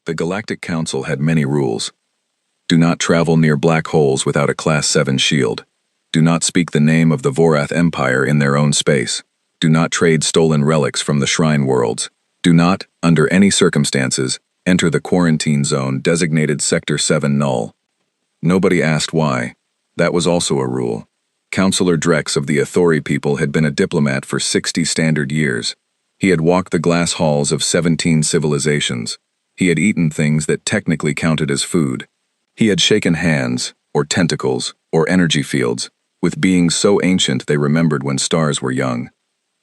The Galactic Council had many rules. Do not travel near black holes without a Class 7 shield. Do not speak the name of the Vorath Empire in their own space. Do not trade stolen relics from the Shrine Worlds. Do not, under any circumstances, enter the quarantine zone designated Sector 7 null. Nobody asked why. That was also a rule. Councillor Drex of the Authori people had been a diplomat for 60 standard years. He had walked the glass halls of 17 civilizations. He had eaten things that technically counted as food. He had shaken hands, or tentacles, or energy fields, with beings so ancient they remembered when stars were young.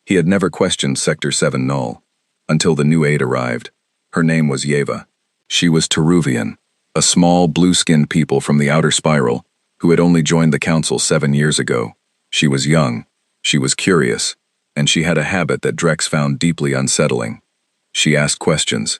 He had never questioned Sector 7 null, until the new aide arrived. Her name was Yeva. She was Teruvian, a small, blue-skinned people from the outer spiral, who had only joined the council 7 years ago. She was young, she was curious, and she had a habit that Drex found deeply unsettling. She asked questions.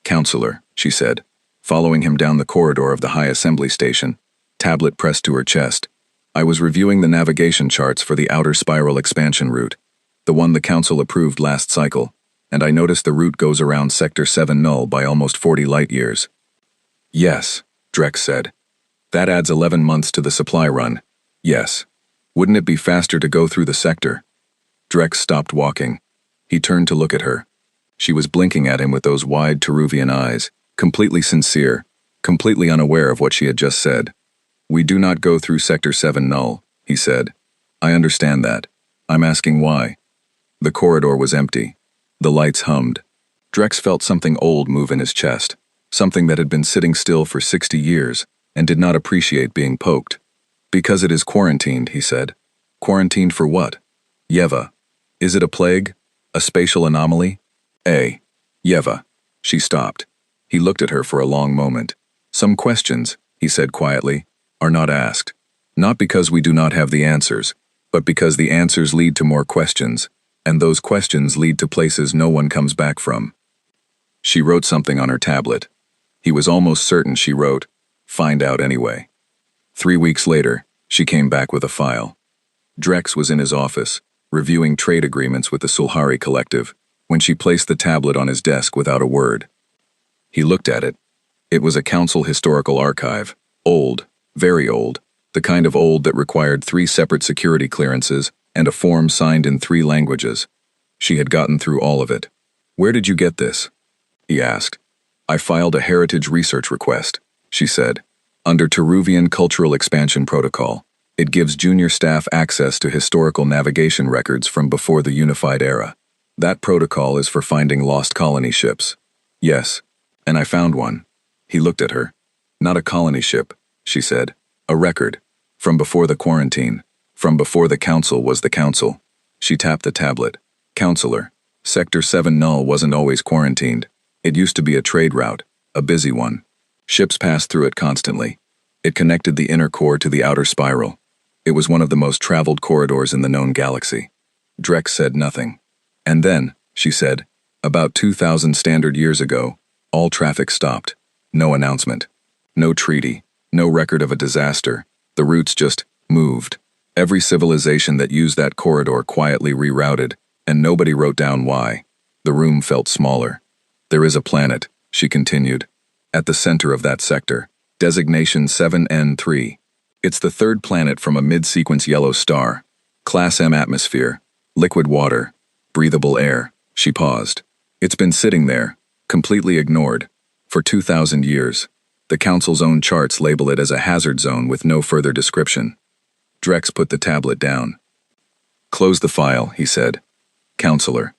"Counselor," she said, following him down the corridor of the High Assembly Station, tablet pressed to her chest. "I was reviewing the navigation charts for the outer spiral expansion route, the one the Council approved last cycle, and I noticed the route goes around Sector 7 null by almost 40 light-years. "Yes," Drex said. "That adds 11 months to the supply run. Yes. Wouldn't it be faster to go through the sector?" Drex stopped walking. He turned to look at her. She was blinking at him with those wide Teruvian eyes, completely sincere, completely unaware of what she had just said. "We do not go through Sector 7 null," he said. "I understand that. I'm asking why." The corridor was empty. The lights hummed. Drex felt something old move in his chest, something that had been sitting still for 60 years and did not appreciate being poked. "Because it is quarantined," he said. "Quarantined for what? Yeva. Is it a plague? A spatial anomaly?" Yeva." She stopped. He looked at her for a long moment. "Some questions," he said quietly, "are not asked. Not because we do not have the answers, but because the answers lead to more questions, and those questions lead to places no one comes back from." She wrote something on her tablet. He was almost certain she wrote, "Find out anyway." 3 weeks later, she came back with a file. Drex was in his office, reviewing trade agreements with the Sulhari Collective, when she placed the tablet on his desk without a word. He looked at it. It was a council historical archive, old, very old, the kind of old that required 3 separate security clearances and a form signed in 3 languages. She had gotten through all of it. "Where did you get this?" he asked. "I filed a heritage research request," she said, "under Teruvian Cultural Expansion Protocol. It gives junior staff access to historical navigation records from before the Unified Era. That protocol is for finding lost colony ships." "Yes, and I found one." He looked at her. "Not a colony ship," she said. "A record. From before the quarantine. From before the council was the council." She tapped the tablet. "Counselor, Sector 7 null wasn't always quarantined. It used to be a trade route, a busy one. Ships passed through it constantly. It connected the inner core to the outer spiral. It was one of the most traveled corridors in the known galaxy." Drex said nothing. "And then," she said, "about 2,000 standard years ago, all traffic stopped. No announcement. No treaty. No record of a disaster. The routes just moved. Every civilization that used that corridor quietly rerouted, and nobody wrote down why." The room felt smaller. "There is a planet," she continued, "at the center of that sector, designation 7N3. It's the 3rd planet from a mid-sequence yellow star. Class M atmosphere, liquid water, breathable air." She paused. "It's been sitting there, completely ignored, for 2,000 years. The Council's own charts label it as a hazard zone with no further description." Drex put the tablet down. "Close the file," he said. "Counselor.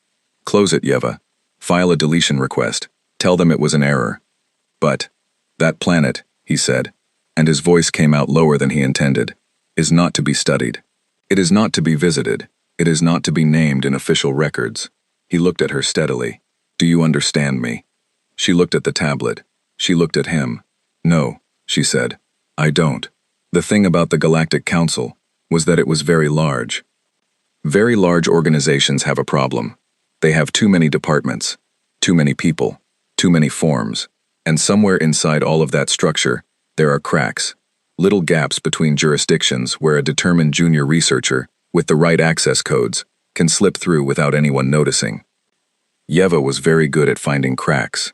Close it, Yeva. File a deletion request. Tell them it was an error." "But that planet," he said, and his voice came out lower than he intended, "is not to be studied. It is not to be visited. It is not to be named in official records." He looked at her steadily. "Do you understand me?" She looked at the tablet. She looked at him. "No," she said. "I don't." The thing about the Galactic Council was that it was very large. Very large organizations have a problem. They have too many departments, too many people, too many forms, and somewhere inside all of that structure, there are cracks, little gaps between jurisdictions where a determined junior researcher, with the right access codes, can slip through without anyone noticing. Yeva was very good at finding cracks.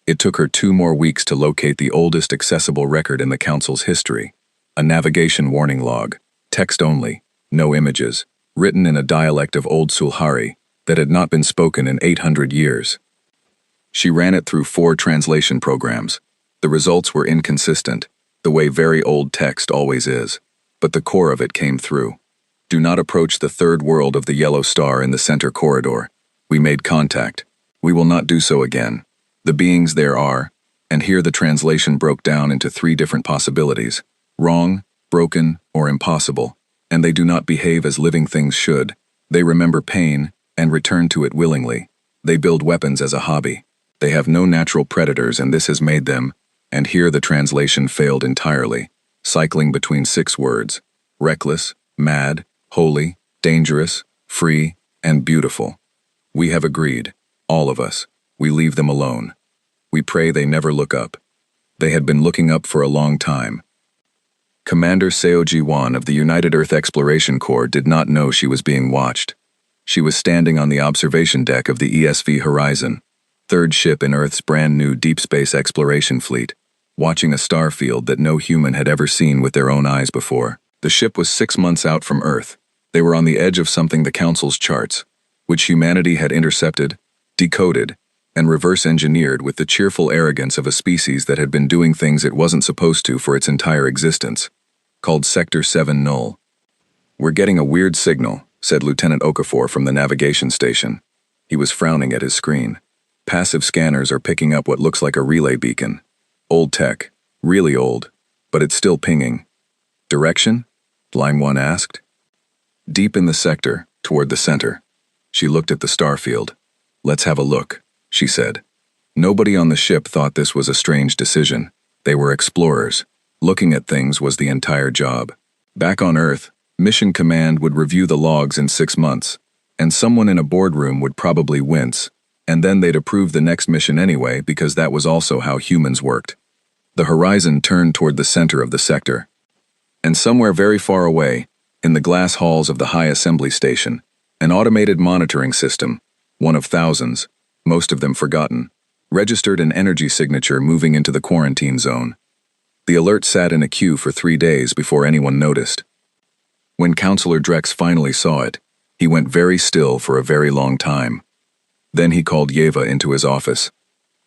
It took her 2 more weeks to locate the oldest accessible record in the Council's history. A navigation warning log, text only, no images, written in a dialect of Old Sulhari that had not been spoken in 800 years. She ran it through 4 translation programs. The results were inconsistent, the way very old text always is, but the core of it came through. Do not approach the third world of the yellow star in the center corridor. We made contact. We will not do so again. The beings there are, and here the translation broke down into 3 different possibilities: wrong, broken, or impossible, and they do not behave as living things should. They remember pain and return to it willingly. They build weapons as a hobby. They have no natural predators, and this has made them, and here the translation failed entirely, cycling between 6 words: reckless, mad, holy, dangerous, free, and beautiful. We have agreed, all of us. We leave them alone. We pray they never look up. They had been looking up for a long time. Commander Seo-ji-won of the United Earth Exploration Corps did not know she was being watched. She was standing on the observation deck of the ESV Horizon, 3rd ship in Earth's brand new deep space exploration fleet, watching a star field that no human had ever seen with their own eyes before. The ship was 6 months out from Earth. They were on the edge of something the Council's charts, which humanity had intercepted, decoded, and reverse-engineered with the cheerful arrogance of a species that had been doing things it wasn't supposed to for its entire existence, called Sector 7 Null. "We're getting a weird signal," said Lieutenant Okafor from the navigation station. He was frowning at his screen. "Passive scanners are picking up what looks like a relay beacon. Old tech, really old, but it's still pinging." "Direction?" Line 1 asked. "Deep in the sector, toward the center." She looked at the starfield. "Let's have a look," she said. Nobody on the ship thought this was a strange decision. They were explorers. Looking at things was the entire job. Back on Earth, Mission Command would review the logs in 6 months, and someone in a boardroom would probably wince, and then they'd approve the next mission anyway because that was also how humans worked. The horizon turned toward the center of the sector. And somewhere very far away, in the glass halls of the High Assembly Station, an automated monitoring system, one of thousands, most of them forgotten, registered an energy signature moving into the quarantine zone. The alert sat in a queue for 3 days before anyone noticed. When Counselor Drex finally saw it, he went very still for a very long time. Then he called Yeva into his office.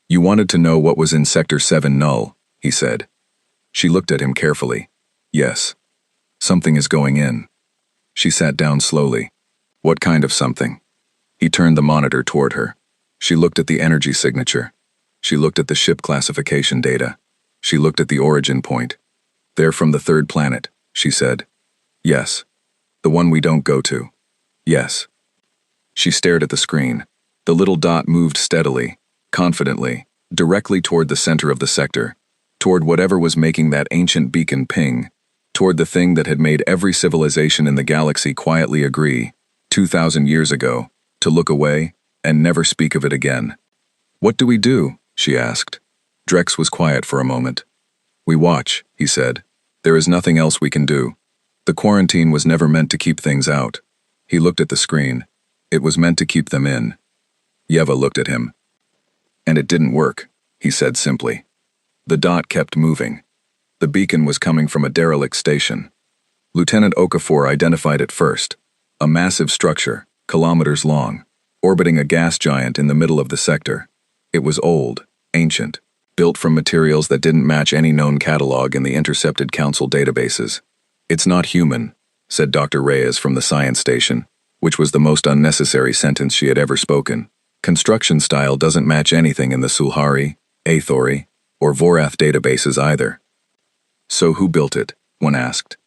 "You wanted to know what was in Sector 7 Null," he said. She looked at him carefully. "Yes. Something is going in." She sat down slowly. "What kind of something?" He turned the monitor toward her. She looked at the energy signature. She looked at the ship classification data. She looked at the origin point. "They're from the 3rd planet," she said. "Yes. The one we don't go to." "Yes." She stared at the screen. The little dot moved steadily, confidently, directly toward the center of the sector, toward whatever was making that ancient beacon ping, toward the thing that had made every civilization in the galaxy quietly agree, 2,000 years ago, to look away and never speak of it again. "What do we do?" she asked. Drex was quiet for a moment. "We watch," he said. "There is nothing else we can do. The quarantine was never meant to keep things out." He looked at the screen. "It was meant to keep them in." Yeva looked at him. "And it didn't work," he said simply. The dot kept moving. The beacon was coming from a derelict station. Lieutenant Okafor identified it first. A massive structure, kilometers long, orbiting a gas giant in the middle of the sector. It was old, ancient, built from materials that didn't match any known catalog in the intercepted Council databases. "It's not human," said Dr. Reyes from the science station, which was the most unnecessary sentence she had ever spoken. "Construction style doesn't match anything in the Sulhari, Aethori, or Vorath databases either." "So who built it?" one asked.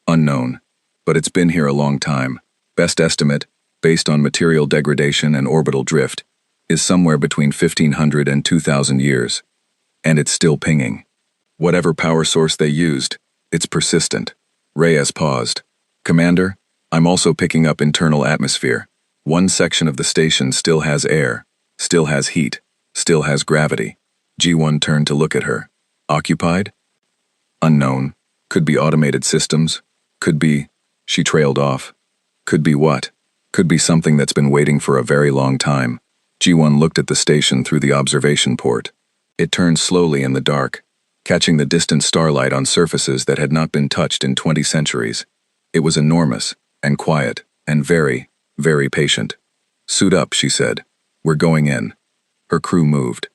"Unknown. But it's been here a long time. Best estimate, based on material degradation and orbital drift, is somewhere between 1,500 and 2,000 years. And it's still pinging. Whatever power source they used, it's persistent." Reyes paused. "Commander, I'm also picking up internal atmosphere. One section of the station still has air, still has heat, still has gravity." G1 turned to look at her. "Occupied?" "Unknown. Could be automated systems. Could be..." She trailed off. "Could be what?" "Could be something that's been waiting for a very long time." G1 looked at the station through the observation port. It turned slowly in the dark, catching the distant starlight on surfaces that had not been touched in 20 centuries. It was enormous, and quiet, and very, very patient. "Suit up," she said. "We're going in." Her crew moved.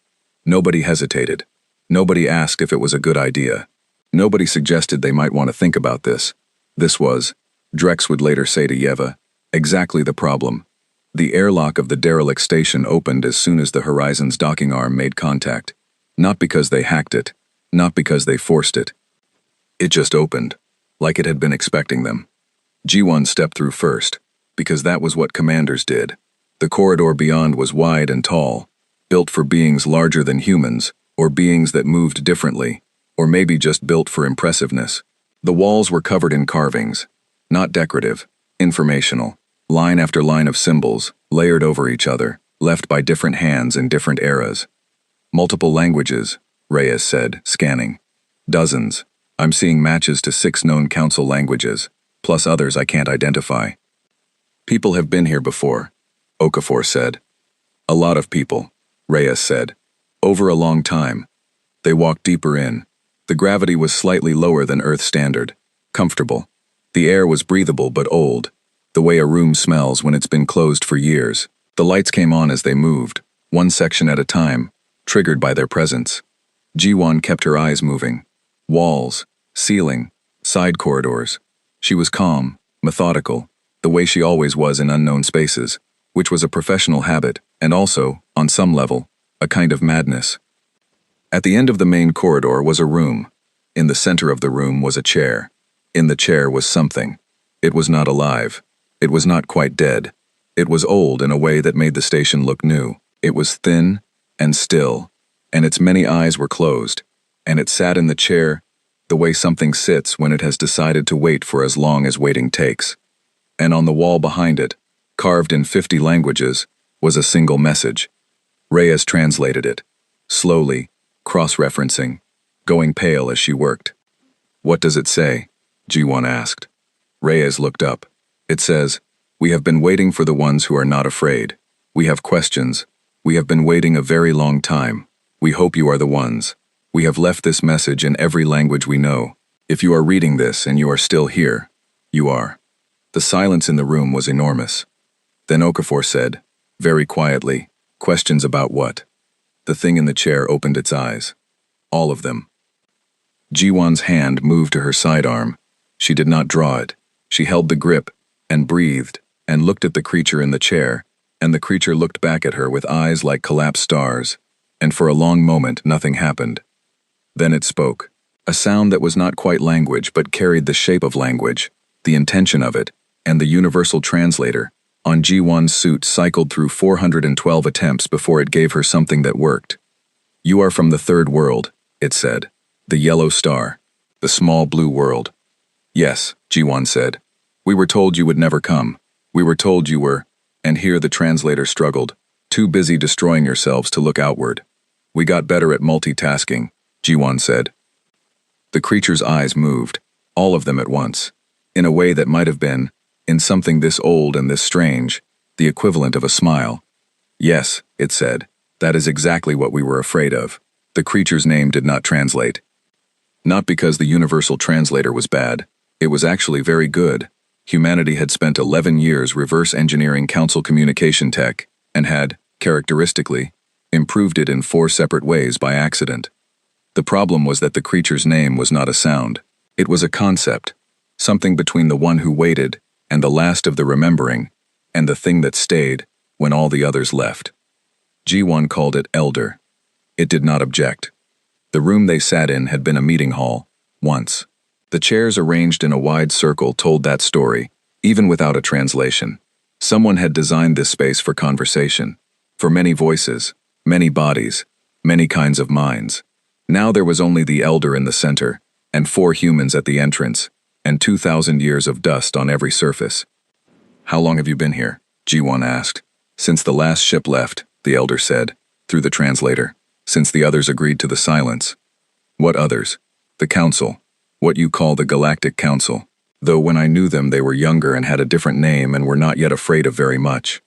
Nobody hesitated. Nobody asked if it was a good idea. Nobody suggested they might want to think about this. This was, Drex would later say to Yeva, exactly the problem. The airlock of the derelict station opened as soon as the Horizon's docking arm made contact. Not because they hacked it, not because they forced it. It just opened, like it had been expecting them. G1 stepped through first, because that was what commanders did. The corridor beyond was wide and tall, built for beings larger than humans, or beings that moved differently, or maybe just built for impressiveness. The walls were covered in carvings, not decorative, informational, line after line of symbols, layered over each other, left by different hands in different eras. "Multiple languages," Reyes said, scanning. "Dozens. I'm seeing matches to 6 known council languages, plus others I can't identify." "People have been here before," Okafor said. "A lot of people," Reyes said. "Over a long time." They walked deeper in. The gravity was slightly lower than Earth standard. Comfortable. The air was breathable but old, the way a room smells when it's been closed for years. The lights came on as they moved, one section at a time, triggered by their presence. G1 kept her eyes moving. Walls, ceiling, side corridors. She was calm, methodical, the way she always was in unknown spaces, which was a professional habit, and also, on some level, a kind of madness. At the end of the main corridor was a room. In the center of the room was a chair. In the chair was something. It was not alive. It was not quite dead. It was old in a way that made the station look new. It was thin and still, and its many eyes were closed, and it sat in the chair the way something sits when it has decided to wait for as long as waiting takes. And on the wall behind it, carved in 50 languages, was a single message. Reyes translated it, slowly, cross-referencing, going pale as she worked. "What does it say?" G1 asked. Reyes looked up. "It says, 'We have been waiting for the ones who are not afraid. We have questions. We have been waiting a very long time. We hope you are the ones. We have left this message in every language we know. If you are reading this and you are still here, you are." The silence in the room was enormous. Then Okafor said, very quietly, "Questions about what?" The thing in the chair opened its eyes. All of them. G1's hand moved to her sidearm. She did not draw it. She held the grip, and breathed, and looked at the creature in the chair, and the creature looked back at her with eyes like collapsed stars, and for a long moment nothing happened. Then it spoke, a sound that was not quite language but carried the shape of language, the intention of it, and the universal translator, on G1's suit cycled through 412 attempts before it gave her something that worked. "You are from the third world," it said. "The yellow star. The small blue world." "Yes," G1 said. "We were told you would never come. We were told you were," and here the translator struggled, "too busy destroying yourselves to look outward." "We got better at multitasking," G1 said. The creature's eyes moved, all of them at once, in a way that might have been, in something this old and this strange, the equivalent of a smile. "Yes," it said, "that is exactly what we were afraid of." The creature's name did not translate. Not because the universal translator was bad. It was actually very good. Humanity had spent 11 years reverse engineering council communication tech, and had, characteristically, improved it in 4 separate ways by accident. The problem was that the creature's name was not a sound. It was a concept, something between the one who waited, and the last of the remembering, and the thing that stayed, when all the others left. G1 called it Elder. It did not object. The room they sat in had been a meeting hall, once. The chairs arranged in a wide circle told that story, even without a translation. Someone had designed this space for conversation, for many voices, many bodies, many kinds of minds. Now there was only the Elder in the center, and 4 humans at the entrance, and 2,000 years of dust on every surface. "How long have you been here?" G1 asked. "Since the last ship left," the Elder said, through the translator. "Since the others agreed to the silence." "What others?" "The Council. What you call the Galactic Council. Though when I knew them they were younger and had a different name and were not yet afraid of very much."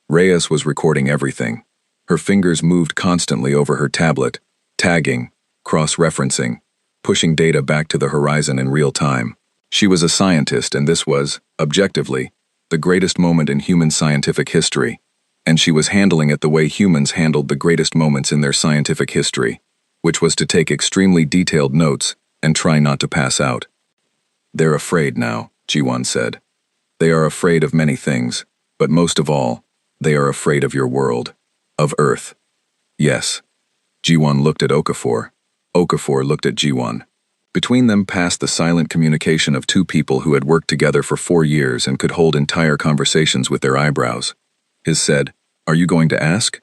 Reyes was recording everything. Her fingers moved constantly over her tablet, tagging, cross-referencing, pushing data back to the horizon in real time. She was a scientist, and this was, objectively, the greatest moment in human scientific history, and she was handling it the way humans handled the greatest moments in their scientific history, which was to take extremely detailed notes and try not to pass out. "They're afraid now," Ji-won said. "They are afraid of many things, but most of all, they are afraid of your world, of Earth." "Yes." Ji-won looked at Okafor. Okafor looked at Ji-won. Between them passed the silent communication of two people who had worked together for 4 years and could hold entire conversations with their eyebrows. His said, "Are you going to ask?"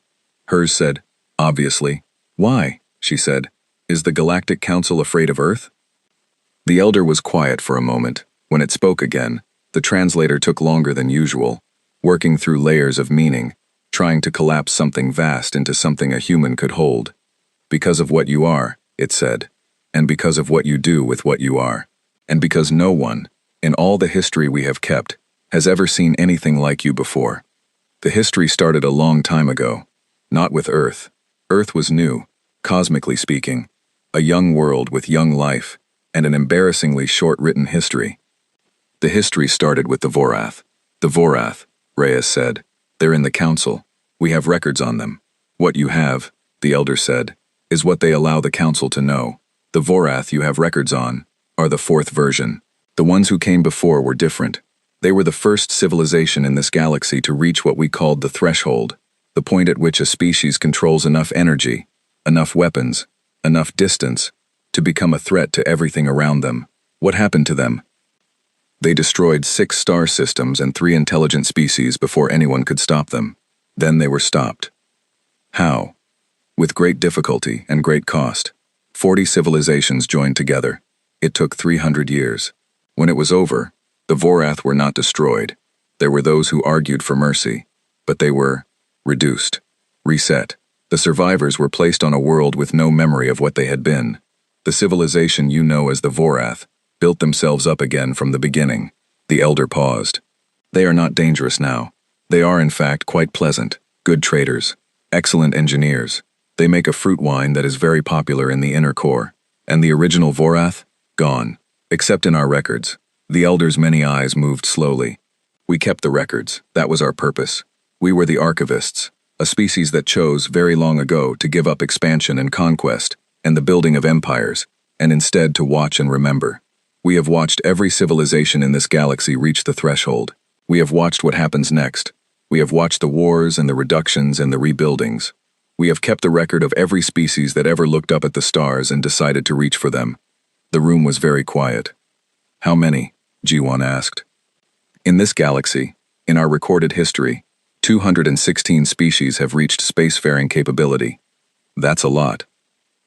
Hers said, "Obviously." "Why?" she said. "Is the Galactic Council afraid of Earth?" The elder was quiet for a moment. When it spoke again, the translator took longer than usual, working through layers of meaning, trying to collapse something vast into something a human could hold. "Because of what you are," it said, "and because of what you do with what you are, and because no one, in all the history we have kept, has ever seen anything like you before. The history started a long time ago, not with Earth. Earth was new, cosmically speaking, a young world with young life, and an embarrassingly short-written history. The history started with the Vorath." "The Vorath," Reyes said. "They're in the council. We have records on them." "What you have," the elder said, "is what they allow the council to know. The Vorath you have records on are the 4th version. The ones who came before were different. They were the first civilization in this galaxy to reach what we called the threshold, the point at which a species controls enough energy, enough weapons, enough distance, to become a threat to everything around them." "What happened to them?" "They destroyed 6 star systems and 3 intelligent species before anyone could stop them. Then they were stopped." "How?" "With great difficulty and great cost. 40 civilizations joined together. It took 300 years. When it was over, the Vorath were not destroyed. There were those who argued for mercy, but they were reduced, reset. The survivors were placed on a world with no memory of what they had been. The civilization you know as the Vorath built themselves up again from the beginning." The elder paused. "They are not dangerous now. They are in fact quite pleasant, good traders, excellent engineers. They make a fruit wine that is very popular in the inner core. And the original Vorath? Gone. Except in our records." The elder's many eyes moved slowly. "We kept the records. That was our purpose. We were the archivists, a species that chose very long ago to give up expansion and conquest and the building of empires, and instead to watch and remember. We have watched every civilization in this galaxy reach the threshold. We have watched what happens next. We have watched the wars and the reductions and the rebuildings. We have kept the record of every species that ever looked up at the stars and decided to reach for them." The room was very quiet. "How many?" Ji-won asked. "In this galaxy, in our recorded history, 216 species have reached spacefaring capability. That's a lot.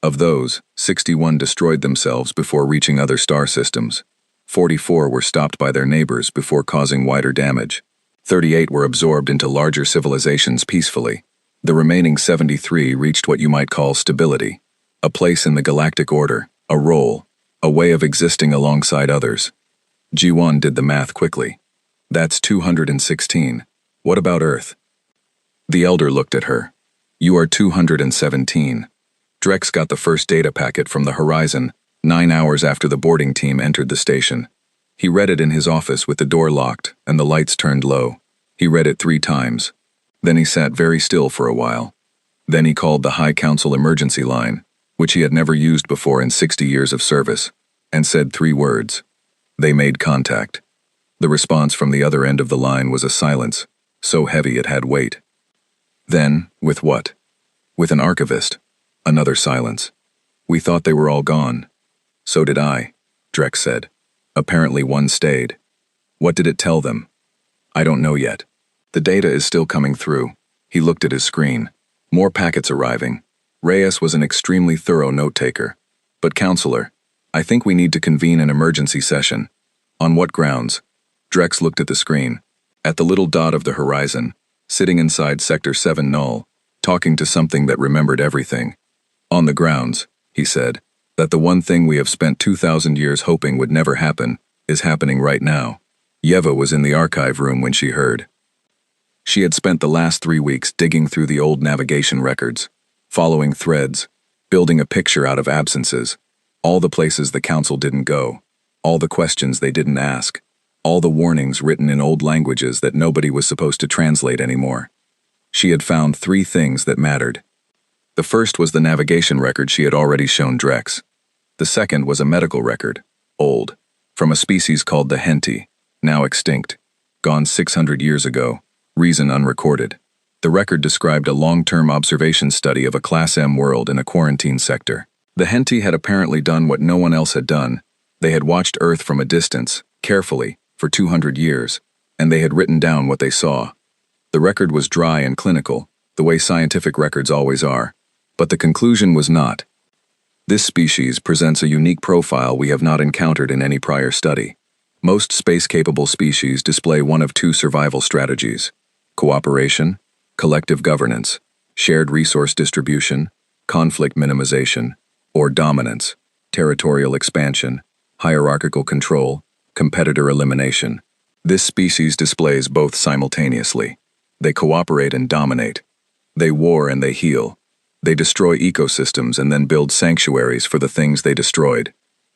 Of those, 61 destroyed themselves before reaching other star systems. 44 were stopped by their neighbors before causing wider damage. 38 were absorbed into larger civilizations peacefully. The remaining 73 reached what you might call stability, a place in the galactic order, a role, a way of existing alongside others." Ji-won did the math quickly. "That's 216. What about Earth?" The elder looked at her. "You are 217. Drex got the first data packet from the horizon 9 hours after the boarding team entered the station. He read it in his office with the door locked and the lights turned low. He read it 3 times. Then he sat very still for a while. Then he called the High Council emergency line, which he had never used before in 60 years of service, and said 3 words. They made contact. The response from the other end of the line was a silence, so heavy it had weight. Then, with what? With an archivist. Another silence. We thought they were all gone. So did I, Drex said. Apparently one stayed. What did it tell them? I don't know yet. The data is still coming through. He looked at his screen. More packets arriving. Reyes was an extremely thorough note-taker. But Counselor, I think we need to convene an emergency session. On what grounds? Drex looked at the screen. At the little dot of the horizon, sitting inside Sector 7 Null, talking to something that remembered everything. On the grounds, he said, that the one thing we have spent 2,000 years hoping would never happen is happening right now. Yeva was in the archive room when she heard. She had spent the last 3 weeks digging through the old navigation records, following threads, building a picture out of absences. All the places the council didn't go. All the questions they didn't ask. All the warnings written in old languages that nobody was supposed to translate anymore. She had found 3 things that mattered. The first was the navigation record she had already shown Drex. The second was a medical record, old, from a species called the Henti, now extinct, gone 600 years ago, reason unrecorded. The record described a long-term observation study of a Class M world in a quarantine sector. The Henti had apparently done what no one else had done. They had watched Earth from a distance, carefully, for 200 years, and they had written down what they saw. The record was dry and clinical, the way scientific records always are, but the conclusion was not. This species presents a unique profile we have not encountered in any prior study. Most space-capable species display one of 2 survival strategies: cooperation, collective governance, shared resource distribution, conflict minimization, or dominance, territorial expansion, hierarchical control, competitor elimination. This species displays both simultaneously. They cooperate and dominate. They war and they heal. They destroy ecosystems and then build sanctuaries for the things they destroyed.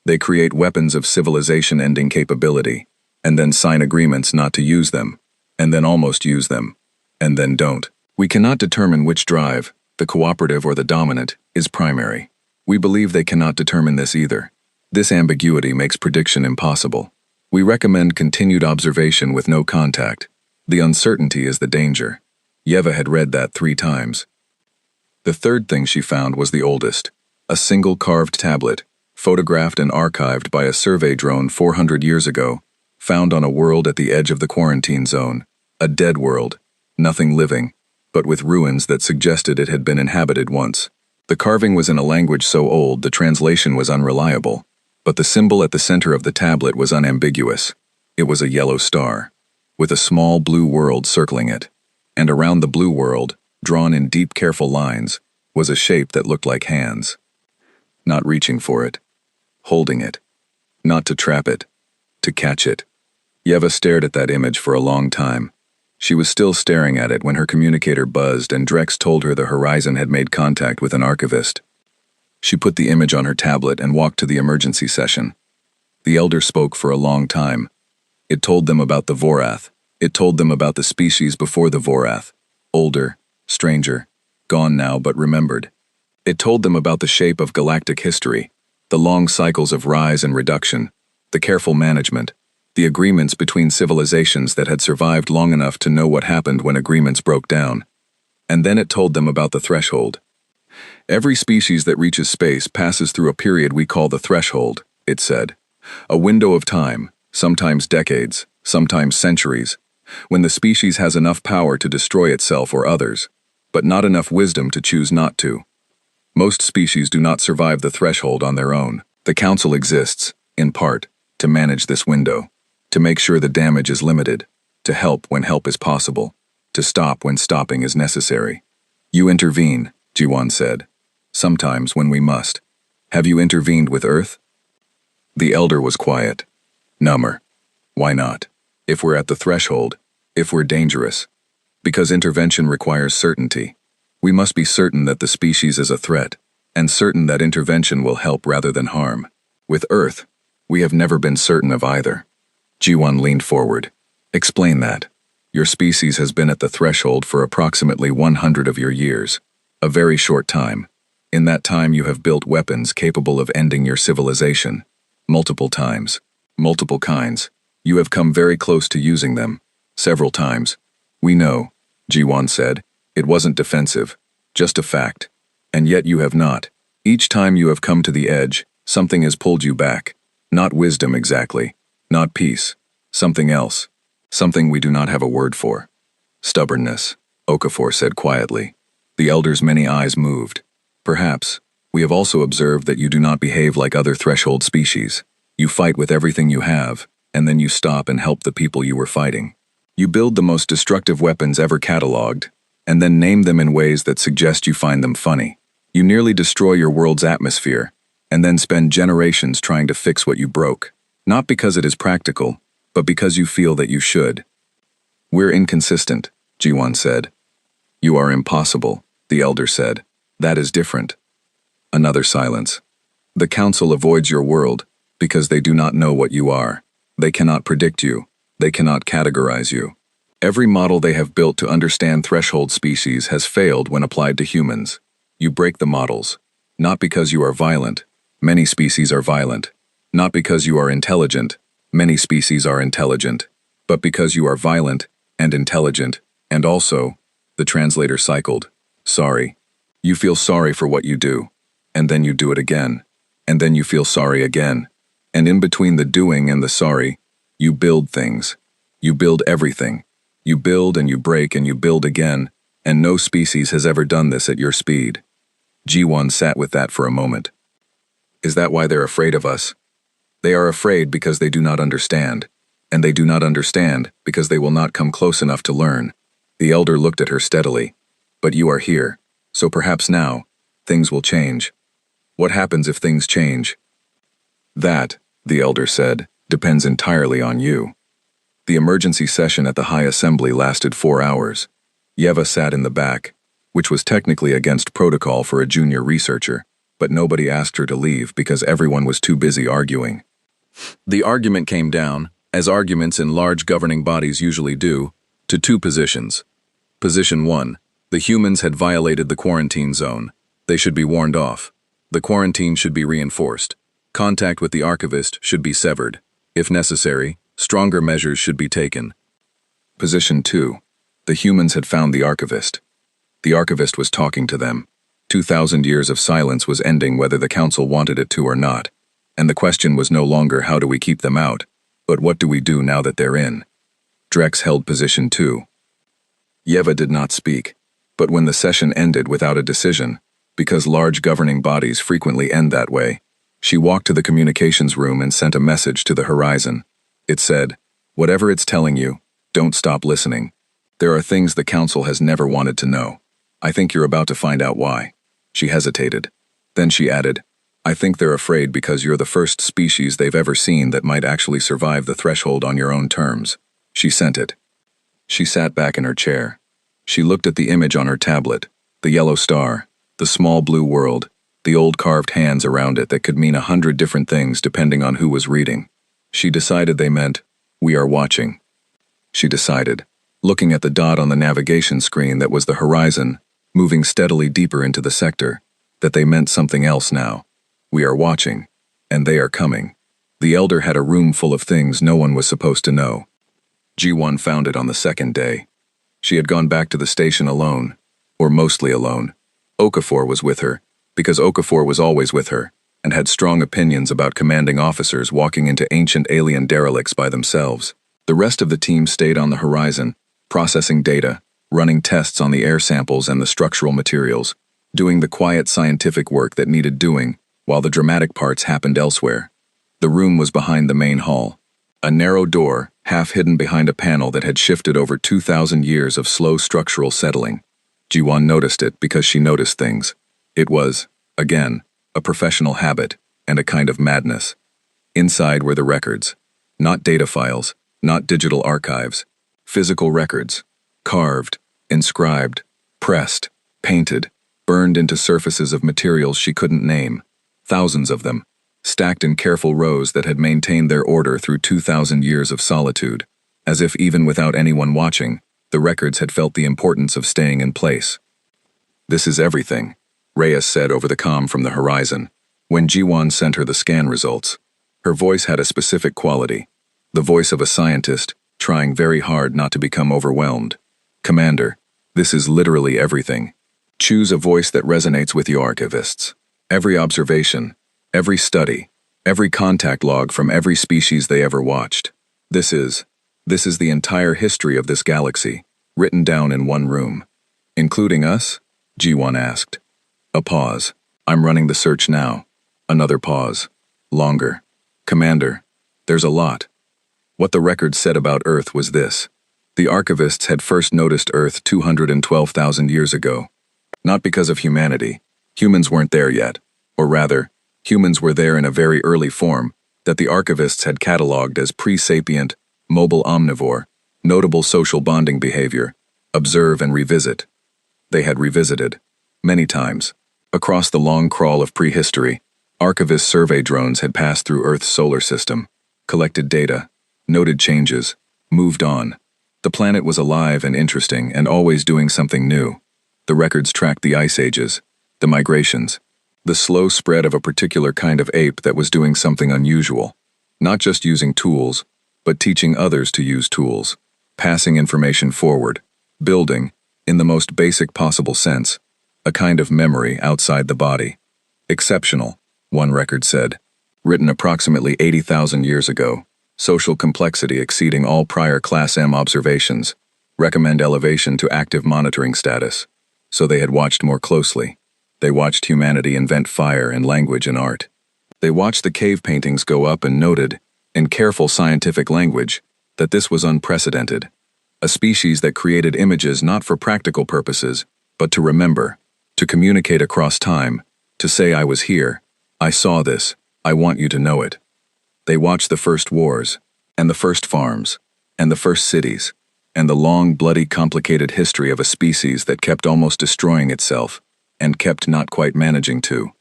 They create weapons of civilization-ending capability, and then sign agreements not to use them, and then almost use them, and then don't. We cannot determine which drive, the cooperative or the dominant, is primary. We believe they cannot determine this either. This ambiguity makes prediction impossible. We recommend continued observation with no contact. The uncertainty is the danger. Yeva had read that 3 times. The third thing she found was the oldest, a single carved tablet, photographed and archived by a survey drone 400 years ago, found on a world at the edge of the quarantine zone, a dead world, nothing living, but with ruins that suggested it had been inhabited once. The carving was in a language so old the translation was unreliable, but the symbol at the center of the tablet was unambiguous. It was a yellow star, with a small blue world circling it, and around the blue world, drawn in deep, careful lines, was a shape that looked like hands. Not reaching for it, holding it, not to trap it, to catch it. Yeva stared at that image for a long time. She was still staring at it when her communicator buzzed and Drex told her the Horizon had made contact with an archivist. She put the image on her tablet and walked to the emergency session. The Elder spoke for a long time. It told them about the Vorath. It told them about the species before the Vorath. Older, stranger, gone now but remembered. It told them about the shape of galactic history, the long cycles of rise and reduction, the careful management, the agreements between civilizations that had survived long enough to know what happened when agreements broke down. And then it told them about the threshold. Every species that reaches space passes through a period we call the threshold, it said. A window of time, sometimes decades, sometimes centuries, when the species has enough power to destroy itself or others, but not enough wisdom to choose not to. Most species do not survive the threshold on their own. The Council exists, in part, to manage this window, to make sure the damage is limited, to help when help is possible, to stop when stopping is necessary. You intervene, Jiwan said. Sometimes when we must. Have you intervened with Earth? The Elder was quiet. Number. Why not? If we're at the threshold, if we're dangerous. Because intervention requires certainty. We must be certain that the species is a threat, and certain that intervention will help rather than harm. With Earth, we have never been certain of either. Jiwan leaned forward. Explain that. Your species has been at the threshold for approximately 100 of your years. A very short time. In that time you have built weapons capable of ending your civilization. Multiple times. Multiple kinds. You have come very close to using them. Several times. We know, Jiwan said. It wasn't defensive. Just a fact. And yet you have not. Each time you have come to the edge, something has pulled you back. Not wisdom exactly. Not peace. Something else. Something we do not have a word for. Stubbornness, Okafor said quietly. The Elder's many eyes moved. Perhaps, we have also observed that you do not behave like other threshold species. You fight with everything you have, and then you stop and help the people you were fighting. You build the most destructive weapons ever catalogued, and then name them in ways that suggest you find them funny. You nearly destroy your world's atmosphere, and then spend generations trying to fix what you broke. Not because it is practical, but because you feel that you should. We're inconsistent, Jiwan said. You are impossible, the Elder said. That is different. Another silence. The council avoids your world because they do not know what you are. They cannot predict you. They cannot categorize you. Every model they have built to understand threshold species has failed when applied to humans. You break the models. Not because you are violent. Many species are violent. Not because you are intelligent. Many species are intelligent. But because you are violent and intelligent, and also, the translator cycled, sorry. You feel sorry for what you do, and then you do it again, and then you feel sorry again. And in between the doing and the sorry, you build things. You build everything. You build and you break and you build again, and no species has ever done this at your speed. G1 sat with that for a moment. Is that why they're afraid of us? They are afraid because they do not understand, and they do not understand because they will not come close enough to learn. The elder looked at her steadily. But you are here, so perhaps now, things will change. What happens if things change? That, the elder said, depends entirely on you. The emergency session at the High Assembly lasted 4 hours. Yeva sat in the back, which was technically against protocol for a junior researcher, but nobody asked her to leave because everyone was too busy arguing. The argument came down, as arguments in large governing bodies usually do, to 2 positions. Position 1. The humans had violated the quarantine zone. They should be warned off. The quarantine should be reinforced. Contact with the archivist should be severed. If necessary, stronger measures should be taken. Position 2. The humans had found the archivist. The archivist was talking to them. 2,000 years of silence was ending whether the council wanted it to or not. And the question was no longer how do we keep them out, but what do we do now that they're in? Drex held position 2. Yeva did not speak, but when the session ended without a decision, because large governing bodies frequently end that way, she walked to the communications room and sent a message to the horizon. It said, "Whatever it's telling you, don't stop listening. There are things the council has never wanted to know. I think you're about to find out why." She hesitated. Then she added, "I think they're afraid because you're the first species they've ever seen that might actually survive the threshold on your own terms." She sent it. She sat back in her chair. She looked at the image on her tablet, the yellow star, the small blue world, the old carved hands around it that could mean 100 different things depending on who was reading. She decided they meant, "We are watching." She decided, looking at the dot on the navigation screen that was the horizon, moving steadily deeper into the sector, that they meant something else now. We are watching, and they are coming. The elder had a room full of things no one was supposed to know. G1 found it on the 2nd day. She had gone back to the station alone, or mostly alone. Okafor was with her, because Okafor was always with her, and had strong opinions about commanding officers walking into ancient alien derelicts by themselves. The rest of the team stayed on the horizon, processing data, running tests on the air samples and the structural materials, doing the quiet scientific work that needed doing, while the dramatic parts happened elsewhere. The room was behind the main hall. A narrow door, half hidden behind a panel that had shifted over 2,000 years of slow structural settling. Ji-won noticed it because she noticed things. It was, again, a professional habit and a kind of madness. Inside were the records. Not data files, not digital archives. Physical records. Carved, inscribed, pressed, painted, burned into surfaces of materials she couldn't name. Thousands of them, stacked in careful rows that had maintained their order through 2,000 years of solitude, as if even without anyone watching, the records had felt the importance of staying in place. "This is everything," Reyes said over the comm from the horizon, when Ji-won sent her the scan results. Her voice had a specific quality, the voice of a scientist, trying very hard not to become overwhelmed. "Commander, this is literally everything. Choose a voice that resonates with you archivists. Every observation, every study, every contact log from every species they ever watched. This is the entire history of this galaxy, written down in one room." "Including us?" G1 asked. A pause. "I'm running the search now." Another pause. Longer. "Commander, there's a lot." What the record said about Earth was this. The archivists had first noticed Earth 212,000 years ago. Not because of humanity. Humans weren't there yet. Or rather, humans were there in a very early form that the archivists had catalogued as pre-sapient, mobile omnivore, notable social bonding behavior, observe and revisit. They had revisited. Many times. Across the long crawl of prehistory, archivist survey drones had passed through Earth's solar system, collected data, noted changes, moved on. The planet was alive and interesting and always doing something new. The records tracked the ice ages, the migrations, the slow spread of a particular kind of ape that was doing something unusual, not just using tools, but teaching others to use tools, passing information forward, building, in the most basic possible sense, a kind of memory outside the body. Exceptional, one record said. Written approximately 80,000 years ago. Social complexity exceeding all prior Class M observations. Recommend elevation to active monitoring status. So they had watched more closely. They watched humanity invent fire and language and art. They watched the cave paintings go up and noted, in careful scientific language, that this was unprecedented. A species that created images not for practical purposes, but to remember, to communicate across time, to say I was here, I saw this, I want you to know it. They watched the first wars, and the first farms, and the first cities, and the long, bloody, complicated history of a species that kept almost destroying itself, and kept not quite managing to.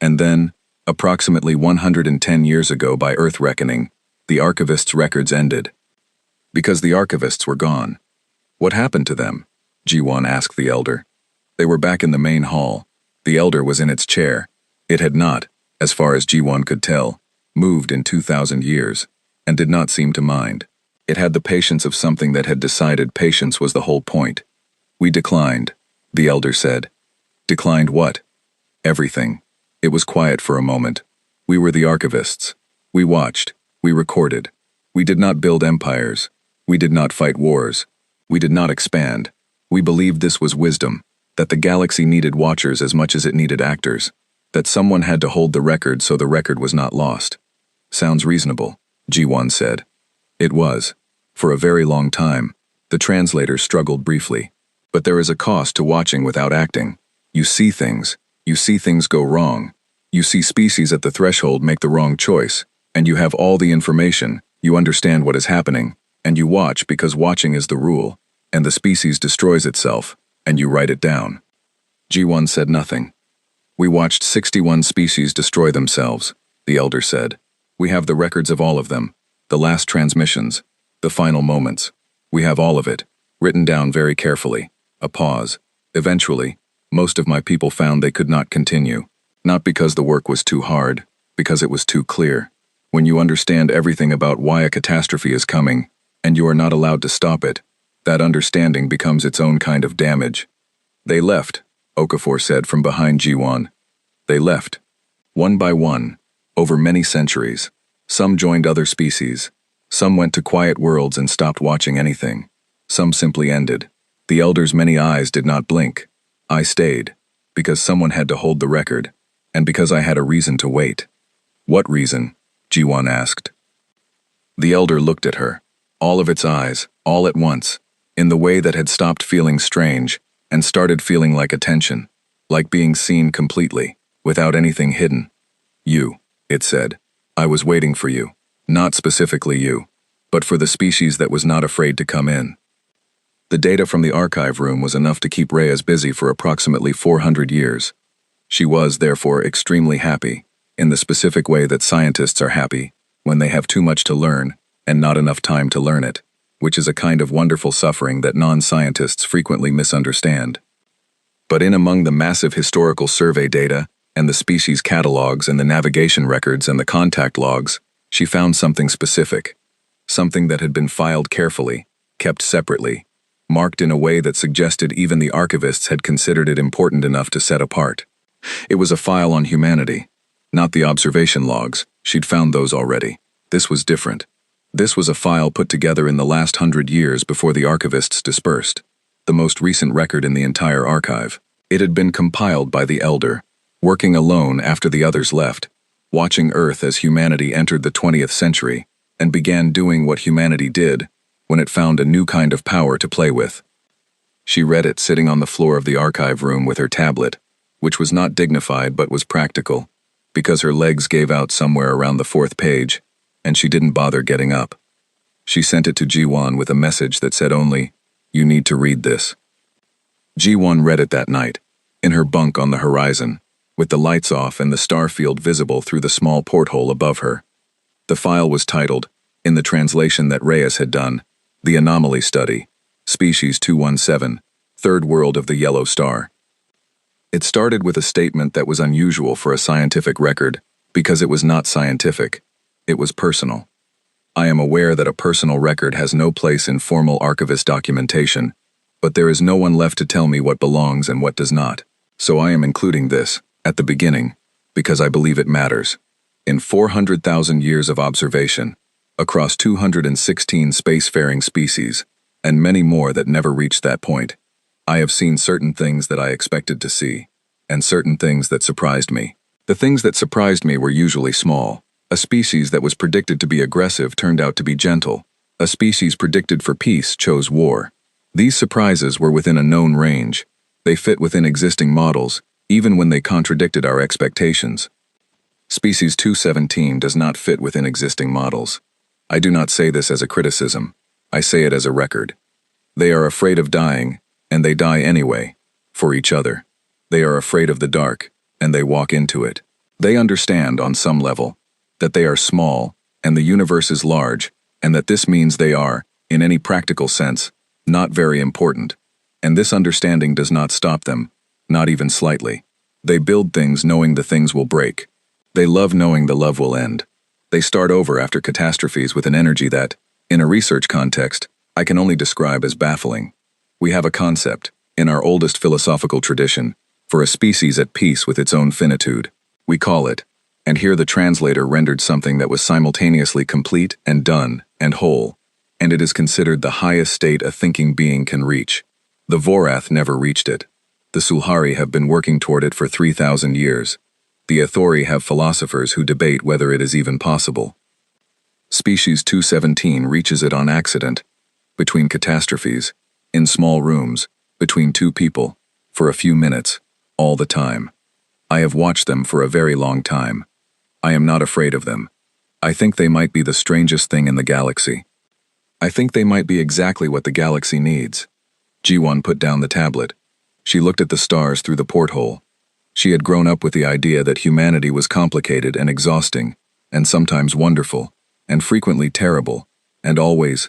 And then, approximately 110 years ago by Earth reckoning, the archivists' records ended. Because the archivists were gone. What happened to them? Ji-won asked the elder. They were back in the main hall. The elder was in its chair. It had not, as far as Ji-won could tell, moved in 2,000 years, and did not seem to mind. It had the patience of something that had decided patience was the whole point. We declined, the elder said. Declined what? Everything. It was quiet for a moment. We were the archivists. We watched. We recorded. We did not build empires. We did not fight wars. We did not expand. We believed this was wisdom, that the galaxy needed watchers as much as it needed actors, that someone had to hold the record so the record was not lost. Sounds reasonable, Ji-won said. It was. For a very long time, the translator struggled briefly. But there is a cost to watching without acting. You see things go wrong. You see species at the threshold make the wrong choice, and you have all the information, you understand what is happening, and you watch because watching is the rule, and the species destroys itself, and you write it down. Ji-won said nothing. We watched 61 species destroy themselves, the elder said. We have the records of all of them, the last transmissions, the final moments. We have all of it, written down very carefully. A pause. Eventually, most of my people found they could not continue, not because the work was too hard, because it was too clear. When you understand everything about why a catastrophe is coming, and you are not allowed to stop it, that understanding becomes its own kind of damage. They left, Okafor said from behind Ji-won. They left. One by one, over many centuries. Some joined other species. Some went to quiet worlds and stopped watching anything. Some simply ended. The elder's many eyes did not blink. I stayed, because someone had to hold the record, and because I had a reason to wait. What reason? Ji-won asked. The elder looked at her, all of its eyes, all at once, in the way that had stopped feeling strange and started feeling like attention, like being seen completely, without anything hidden. You, it said. I was waiting for you. Not specifically you, but for the species that was not afraid to come in. The data from the archive room was enough to keep Reyes busy for approximately 400 years. She was, therefore, extremely happy, in the specific way that scientists are happy when they have too much to learn and not enough time to learn it, which is a kind of wonderful suffering that non-scientists frequently misunderstand. But in among the massive historical survey data and the species catalogs and the navigation records and the contact logs, she found something specific, something that had been filed carefully, kept separately, marked in a way that suggested even the archivists had considered it important enough to set apart. It was a file on humanity, not the observation logs. She'd found those already. This was different. This was a file put together in the last 100 years before the archivists dispersed, the most recent record in the entire archive. It had been compiled by the elder, working alone after the others left, watching Earth as humanity entered the 20th century and began doing what humanity did when it found a new kind of power to play with. She read it sitting on the floor of the archive room with her tablet, which was not dignified but was practical, because her legs gave out somewhere around the 4th page, and she didn't bother getting up. She sent it to Ji-won with a message that said only, "You need to read this." Ji-won read it that night, in her bunk on the horizon, with the lights off and the star field visible through the small porthole above her. The file was titled, in the translation that Reyes had done, The Anomaly Study, Species 217, Third World of the Yellow Star. It started with a statement that was unusual for a scientific record, because it was not scientific. It was personal. I am aware that a personal record has no place in formal archivist documentation, but there is no one left to tell me what belongs and what does not. So I am including this, at the beginning, because I believe it matters. In 400,000 years of observation, across 216 spacefaring species, and many more that never reached that point, I have seen certain things that I expected to see, and certain things that surprised me. The things that surprised me were usually small. A species that was predicted to be aggressive turned out to be gentle. A species predicted for peace chose war. These surprises were within a known range. They fit within existing models, even when they contradicted our expectations. Species 217 does not fit within existing models. I do not say this as a criticism. I say it as a record. They are afraid of dying, and they die anyway, for each other. They are afraid of the dark, and they walk into it. They understand, on some level, that they are small, and the universe is large, and that this means they are, in any practical sense, not very important. And this understanding does not stop them, not even slightly. They build things knowing the things will break. They love knowing the love will end. They start over after catastrophes with an energy that, in a research context, I can only describe as baffling. We have a concept, in our oldest philosophical tradition, for a species at peace with its own finitude. We call it, and here the translator rendered something that was simultaneously complete and done and whole, and it is considered the highest state a thinking being can reach. The Vorath never reached it. The Sulhari have been working toward it for 3,000 years. The Athori have philosophers who debate whether it is even possible. Species 217 reaches it on accident, between catastrophes, in small rooms, between two people, for a few minutes, all the time. I have watched them for a very long time. I am not afraid of them. I think they might be the strangest thing in the galaxy. I think they might be exactly what the galaxy needs. Ji-won put down the tablet. She looked at the stars through the porthole. She had grown up with the idea that humanity was complicated and exhausting, and sometimes wonderful, and frequently terrible, and always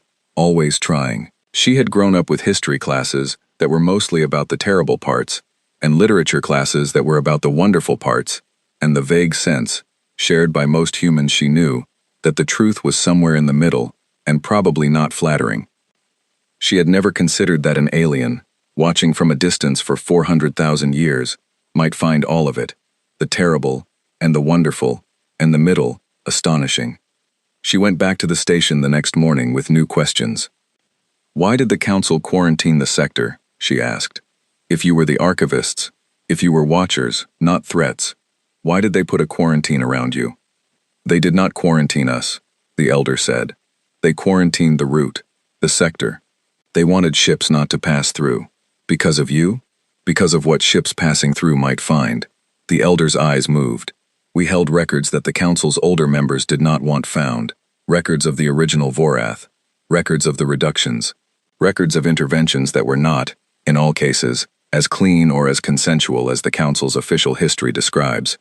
trying. She had grown up with history classes that were mostly about the terrible parts, and literature classes that were about the wonderful parts, and the vague sense, shared by most humans she knew, that the truth was somewhere in the middle, and probably not flattering. She had never considered that an alien, watching from a distance for 400,000 years, might find all of it, the terrible, and the wonderful, and the middle, astonishing. She went back to the station the next morning with new questions. Why did the council quarantine the sector? She asked. If you were the archivists, if you were watchers, not threats, why did they put a quarantine around you? They did not quarantine us, the elder said. They quarantined the route, the sector. They wanted ships not to pass through. Because of you? Because of what ships passing through might find. The elder's eyes moved. We held records that the council's older members did not want found. Records of the original Vorath. Records of the reductions. Records of interventions that were not, in all cases, as clean or as consensual as the council's official history describes.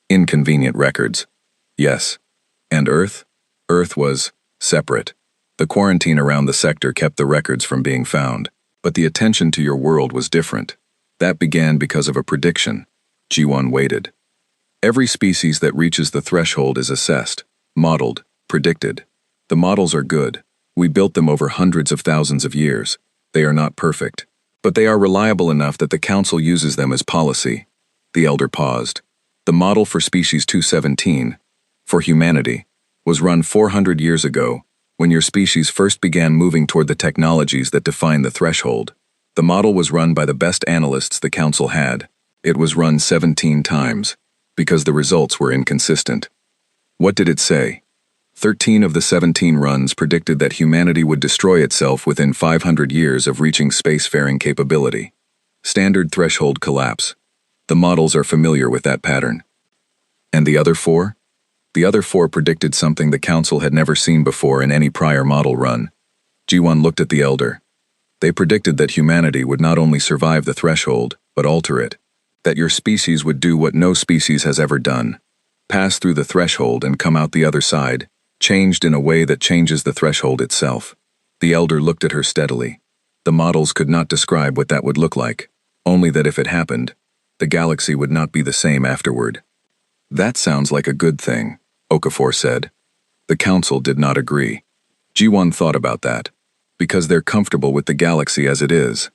Inconvenient records. Yes. And Earth? Earth was separate. The quarantine around the sector kept the records from being found. But the attention to your world was different. That began because of a prediction. Ji-won waited. Every species that reaches the threshold is assessed, modeled, predicted. The models are good. We built them over hundreds of thousands of years. They are not perfect. But they are reliable enough that the council uses them as policy. The elder paused. The model for species 217, for humanity, was run 400 years ago, when your species first began moving toward the technologies that define the threshold. The model was run by the best analysts the council had. It was run 17 times, because the results were inconsistent. What did it say? 13 of the 17 runs predicted that humanity would destroy itself within 500 years of reaching spacefaring capability. Standard threshold collapse. The models are familiar with that pattern. And the other 4? The other 4 predicted something the council had never seen before in any prior model run. Ji-won looked at the elder. They predicted that humanity would not only survive the threshold, but alter it. That your species would do what no species has ever done. Pass through the threshold and come out the other side, changed in a way that changes the threshold itself. The elder looked at her steadily. The models could not describe what that would look like, only that if it happened, the galaxy would not be the same afterward. That sounds like a good thing, Okafor said. The council did not agree. G1 thought about that. Because they're comfortable with the galaxy as it is.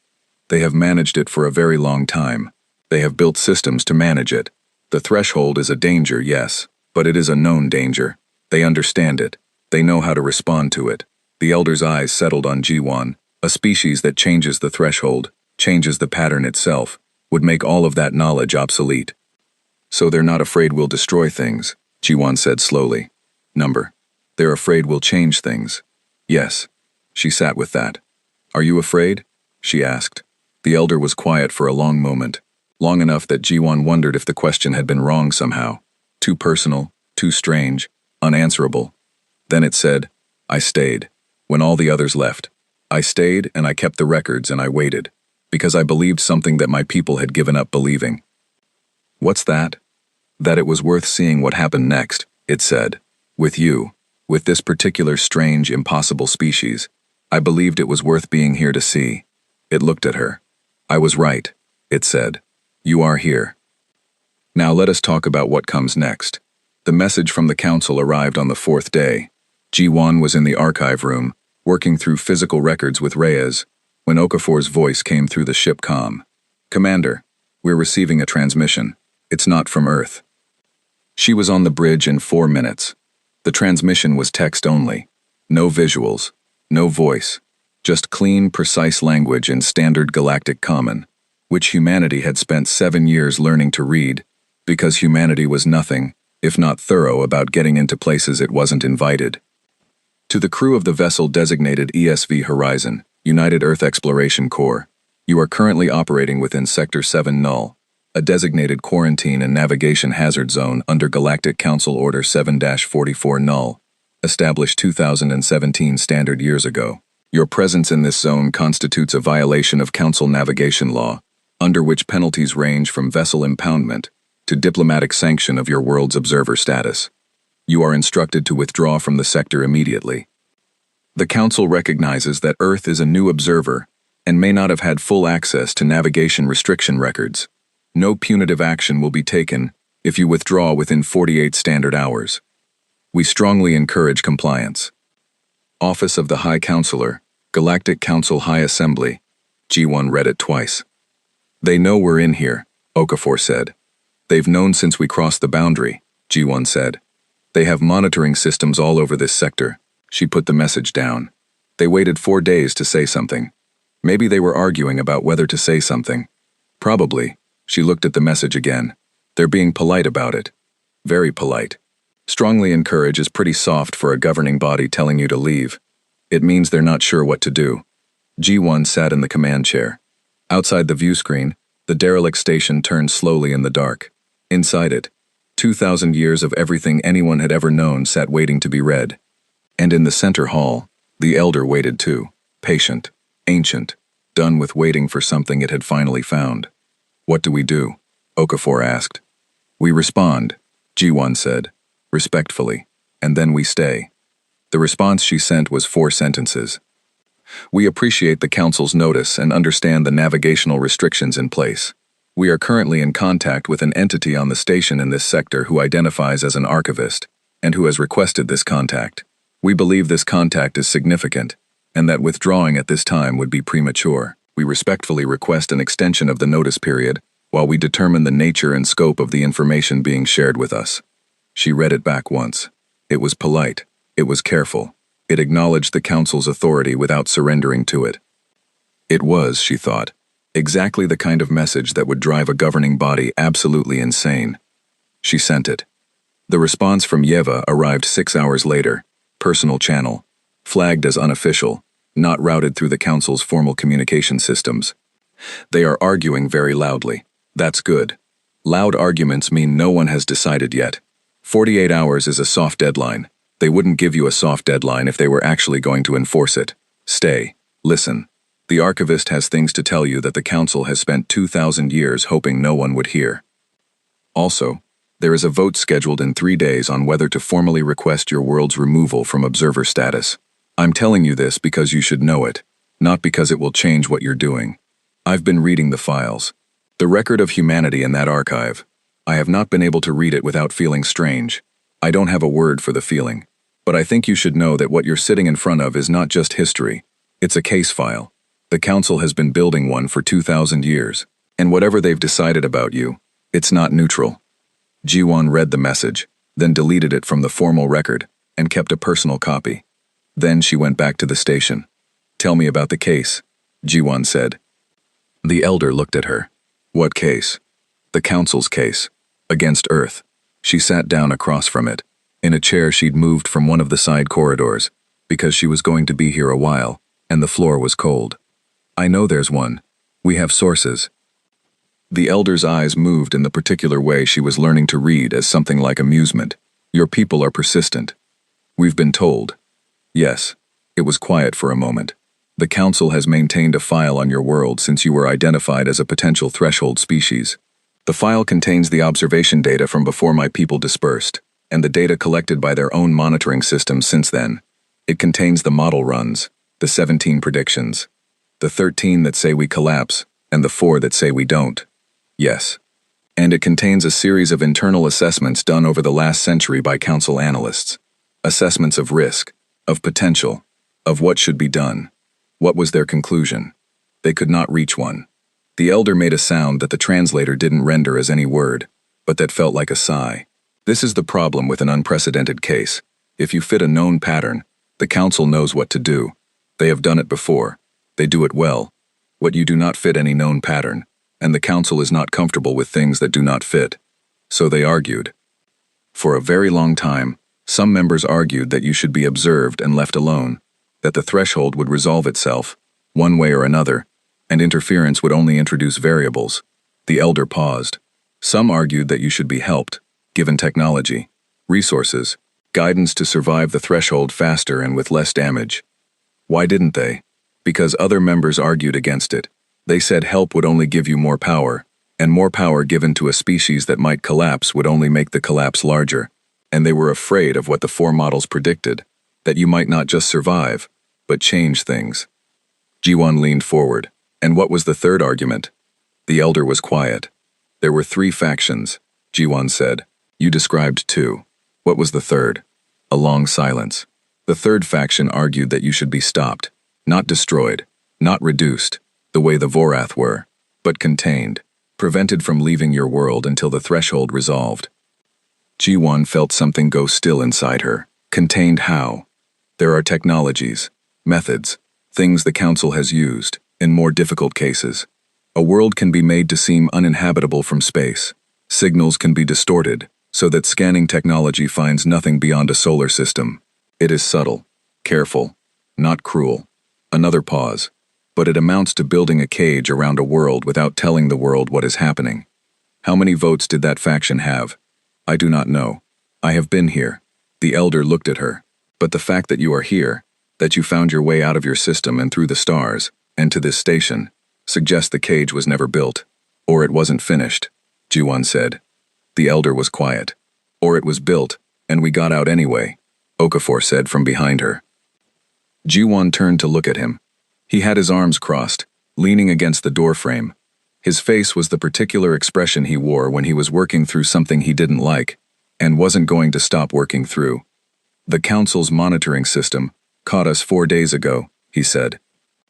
They have managed it for a very long time. They have built systems to manage it. The threshold is a danger, yes, but it is a known danger. They understand it. They know how to respond to it. The elder's eyes settled on G1. A species that changes the threshold, changes the pattern itself, would make all of that knowledge obsolete. So they're not afraid we'll destroy things, G1 said slowly. They're afraid we'll change things. Yes. She sat with that. Are you afraid? She asked. The elder was quiet for a long moment, long enough that G1 wondered if the question had been wrong somehow. Too personal, too strange, unanswerable. Then it said, I stayed. When all the others left. I stayed and I kept the records and I waited. Because I believed something that my people had given up believing. What's that? That it was worth seeing what happened next, it said. With you. With this particular strange, impossible species. I believed it was worth being here to see. It looked at her. I was right, it said. You are here. Now let us talk about what comes next. The message from the council arrived on the 4th day. G1 was in the archive room, working through physical records with Reyes, when Okafor's voice came through the ship comm. Commander, we're receiving a transmission. It's not from Earth. She was on the bridge in 4 minutes. The transmission was text only. No visuals. No voice. Just clean, precise language in standard galactic common, which humanity had spent 7 years learning to read, because humanity was nothing, if not thorough about getting into places it wasn't invited. To the crew of the vessel designated ESV Horizon, United Earth Exploration Corps, you are currently operating within Sector 7 Null, a designated quarantine and navigation hazard zone under Galactic Council Order 7-44 Null, established 2017 standard years ago. Your presence in this zone constitutes a violation of Council navigation law, under which penalties range from vessel impoundment to diplomatic sanction of your world's observer status. You are instructed to withdraw from the sector immediately. The Council recognizes that Earth is a new observer and may not have had full access to navigation restriction records. No punitive action will be taken if you withdraw within 48 standard hours. We strongly encourage compliance. Office of the High Counselor, Galactic Council High Assembly. G1 read it twice. They know we're in here, Okafor said. They've known since we crossed the boundary, G1 said. They have monitoring systems all over this sector. She put the message down. They waited 4 days to say something. Maybe they were arguing about whether to say something. Probably. She looked at the message again. They're being polite about it. Very polite. Strongly encourage is pretty soft for a governing body telling you to leave. It means they're not sure what to do. G1 sat in the command chair. Outside the view screen, the derelict station turned slowly in the dark. Inside it, 2,000 years of everything anyone had ever known sat waiting to be read. And in the center hall, the elder waited too, patient, ancient, done with waiting for something it had finally found. What do we do? Okafor asked. We respond, G1 said, respectfully, and then we stay. The response she sent was 4 sentences. We appreciate the Council's notice and understand the navigational restrictions in place. We are currently in contact with an entity on the station in this sector who identifies as an archivist, and who has requested this contact. We believe this contact is significant, and that withdrawing at this time would be premature. We respectfully request an extension of the notice period, while we determine the nature and scope of the information being shared with us. She read it back once. It was polite. It was careful. It acknowledged the Council's authority without surrendering to it. It was, she thought, exactly the kind of message that would drive a governing body absolutely insane. She sent it. The response from Yeva arrived 6 hours later, personal channel, flagged as unofficial, not routed through the Council's formal communication systems. They are arguing very loudly. That's good. Loud arguments mean no one has decided yet. 48 hours is a soft deadline. They wouldn't give you a soft deadline if they were actually going to enforce it. Stay. Listen. The archivist has things to tell you that the council has spent 2,000 years hoping no one would hear. Also, there is a vote scheduled in 3 days on whether to formally request your world's removal from observer status. I'm telling you this because you should know it, not because it will change what you're doing. I've been reading the files. The record of humanity in that archive. I have not been able to read it without feeling strange. I don't have a word for the feeling. But I think you should know that what you're sitting in front of is not just history. It's a case file. The council has been building one for 2,000 years. And whatever they've decided about you, it's not neutral. Ji-won read the message, then deleted it from the formal record, and kept a personal copy. Then she went back to the station. Tell me about the case, Ji-won said. The elder looked at her. What case? The council's case. Against Earth. She sat down across from it. In a chair she'd moved from one of the side corridors, because she was going to be here a while, and the floor was cold. I know there's one. We have sources. The elder's eyes moved in the particular way she was learning to read as something like amusement. Your people are persistent. We've been told. Yes. It was quiet for a moment. The council has maintained a file on your world since you were identified as a potential threshold species. The file contains the observation data from before my people dispersed, and the data collected by their own monitoring systems since then. It contains the model runs, the 17 predictions, the 13 that say we collapse, and the 4 that say we don't. Yes. And it contains a series of internal assessments done over the last century by council analysts. Assessments of risk, of potential, of what should be done. What was their conclusion? They could not reach one. The elder made a sound that the translator didn't render as any word, but that felt like a sigh. This is the problem with an unprecedented case. If you fit a known pattern, the council knows what to do. They have done it before. They do it well. What you do not fit any known pattern, and the council is not comfortable with things that do not fit. So they argued. For a very long time, some members argued that you should be observed and left alone, that the threshold would resolve itself, one way or another, and interference would only introduce variables. The elder paused. Some argued that you should be helped, given technology, resources, guidance to survive the threshold faster and with less damage. Why didn't they? Because other members argued against it. They said help would only give you more power, and more power given to a species that might collapse would only make the collapse larger. And they were afraid of what the 4 models predicted, that you might not just survive, but change things. Ji-won leaned forward. And what was the third argument? The elder was quiet. There were 3 factions, Ji-won said. You described 2. What was the third? A long silence. The third faction argued that you should be stopped, not destroyed, not reduced, the way the Vorath were, but contained, prevented from leaving your world until the threshold resolved. Ji-won felt something go still inside her. Contained how? There are technologies, methods, things the council has used, in more difficult cases. A world can be made to seem uninhabitable from space. Signals can be distorted, so that scanning technology finds nothing beyond a solar system. It is subtle, careful, not cruel. Another pause. But it amounts to building a cage around a world without telling the world what is happening. How many votes did that faction have? I do not know. I have been here. The elder looked at her. But the fact that you are here, that you found your way out of your system and through the stars, and to this station, suggests the cage was never built. Or it wasn't finished, Ji-won said. The elder was quiet. Or it was built, and we got out anyway, Okafor said from behind her. Ji-won turned to look at him. He had his arms crossed, leaning against the doorframe. His face was the particular expression he wore when he was working through something he didn't like, and wasn't going to stop working through. The council's monitoring system caught us 4 days ago, he said.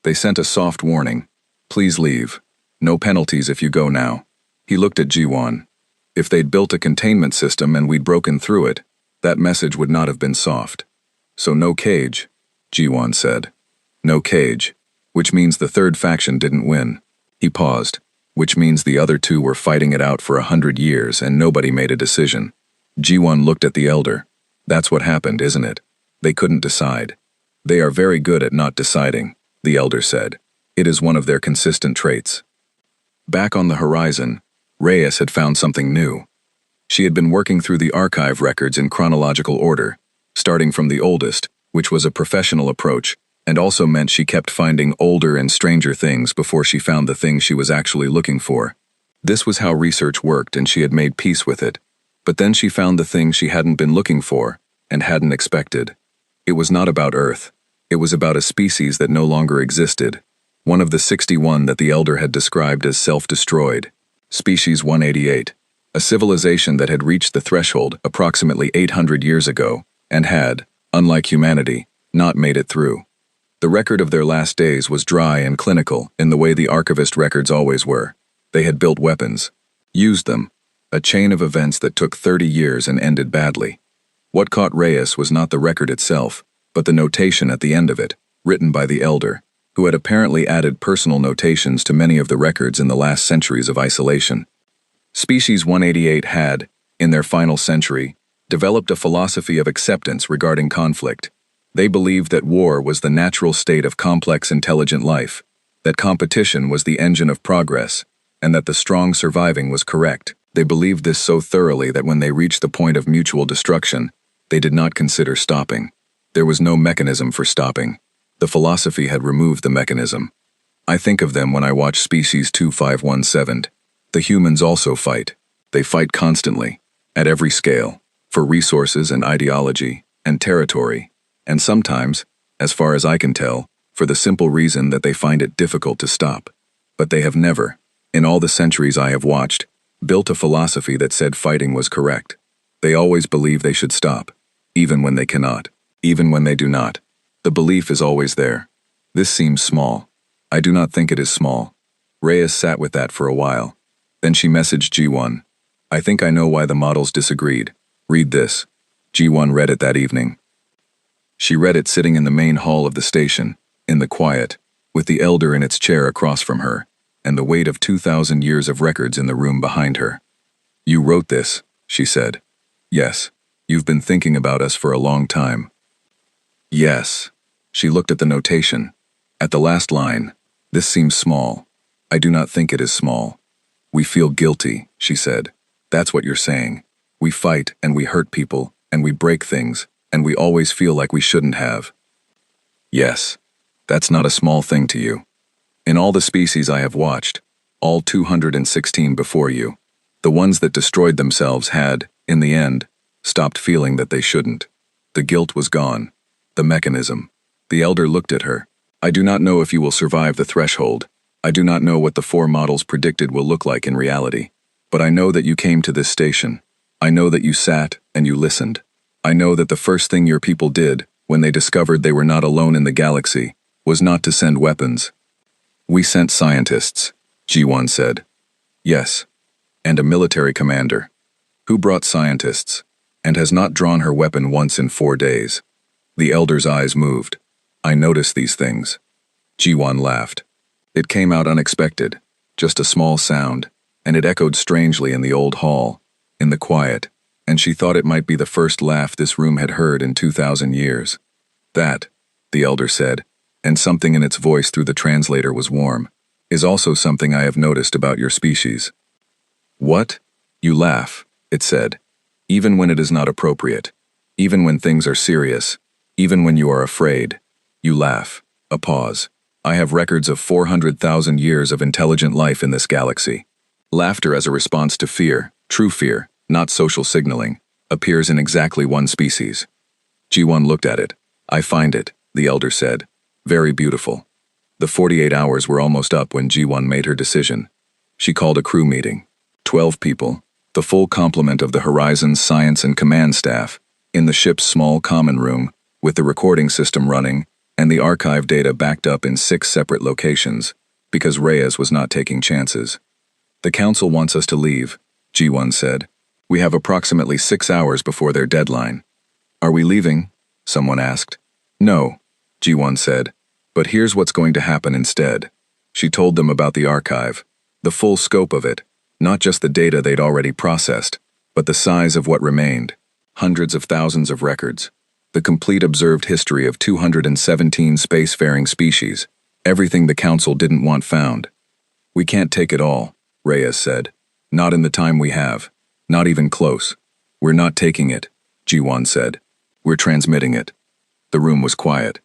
They sent a soft warning. Please leave. No penalties if you go now. He looked at Ji-won. If they'd built a containment system and we'd broken through it, that message would not have been soft. So no cage, Ji-won said. No cage, which means the third faction didn't win. He paused, which means the other 2 were fighting it out for 100 years and nobody made a decision. Ji-won looked at the elder. That's what happened, isn't it? They couldn't decide. They are very good at not deciding, the elder said. It is one of their consistent traits. Back on the horizon, Reyes had found something new. She had been working through the archive records in chronological order, starting from the oldest, which was a professional approach, and also meant she kept finding older and stranger things before she found the thing she was actually looking for. This was how research worked, and she had made peace with it. But then she found the thing she hadn't been looking for, and hadn't expected. It was not about Earth. It was about a species that no longer existed, one of the 61 that the Elder had described as self-destroyed. Species 188, a civilization that had reached the threshold approximately 800 years ago, and had, unlike humanity, not made it through. The record of their last days was dry and clinical in the way the archivist records always were. They had built weapons, used them, a chain of events that took 30 years and ended badly. What caught Reyes was not the record itself, but the notation at the end of it, written by the Elder, who had apparently added personal notations to many of the records in the last centuries of isolation. Species 188 had, in their final century, developed a philosophy of acceptance regarding conflict. They believed that war was the natural state of complex intelligent life, that competition was the engine of progress, and that the strong surviving was correct. They believed this so thoroughly that when they reached the point of mutual destruction, they did not consider stopping. There was no mechanism for stopping. The philosophy had removed the mechanism. I think of them when I watch Species 2517. The humans also fight. They fight constantly, at every scale, for resources and ideology and territory, and sometimes, as far as I can tell, for the simple reason that they find it difficult to stop. But they have never, in all the centuries I have watched, built a philosophy that said fighting was correct. They always believe they should stop, even when they cannot, even when they do not. The belief is always there. This seems small. I do not think it is small. Reyes sat with that for a while. Then she messaged G1. I think I know why the models disagreed. Read this. G1 read it that evening. She read it sitting in the main hall of the station, in the quiet, with the Elder in its chair across from her, and the weight of 2,000 years of records in the room behind her. You wrote this, she said. Yes. You've been thinking about us for a long time. Yes. She looked at the notation. At the last line, this seems small. I do not think it is small. We feel guilty, she said. That's what you're saying. We fight and we hurt people and we break things and we always feel like we shouldn't have. Yes. That's not a small thing to you. In all the species I have watched, all 216 before you, the ones that destroyed themselves had, in the end, stopped feeling that they shouldn't. The guilt was gone. The mechanism. The Elder looked at her. I do not know if you will survive the threshold. I do not know what the 4 models predicted will look like in reality. But I know that you came to this station. I know that you sat and you listened. I know that the first thing your people did, when they discovered they were not alone in the galaxy, was not to send weapons. We sent scientists, G1 said. Yes. And a military commander. Who brought scientists, and has not drawn her weapon once in 4 days. The Elder's eyes moved. I noticed these things. G1 laughed. It came out unexpected, just a small sound, and it echoed strangely in the old hall, in the quiet, and she thought it might be the first laugh this room had heard in 2,000 years. That, the Elder said, and something in its voice through the translator was warm, is also something I have noticed about your species. What? You laugh, it said. Even when it is not appropriate. Even when things are serious. Even when you are afraid. You laugh. A pause. I have records of 400,000 years of intelligent life in this galaxy. Laughter as a response to fear, true fear, not social signaling, appears in exactly one species. G1 looked at it. I find it, the Elder said. Very beautiful. The 48 hours were almost up when G1 made her decision. She called a crew meeting. 12 people, the full complement of the Horizon's science and command staff, in the ship's small common room, with the recording system running, and the archive data backed up in 6 separate locations, because Reyes was not taking chances. The council wants us to leave, G1 said. We have approximately 6 hours before their deadline. Are we leaving? Someone asked. No, G1 said. But here's what's going to happen instead. She told them about the archive, the full scope of it, not just the data they'd already processed, but the size of what remained, hundreds of thousands of records, the complete observed history of 217 spacefaring species, everything the council didn't want found. We can't take it all, Reyes said. Not in the time we have. Not even close. We're not taking it, G1 said. We're transmitting it. The room was quiet.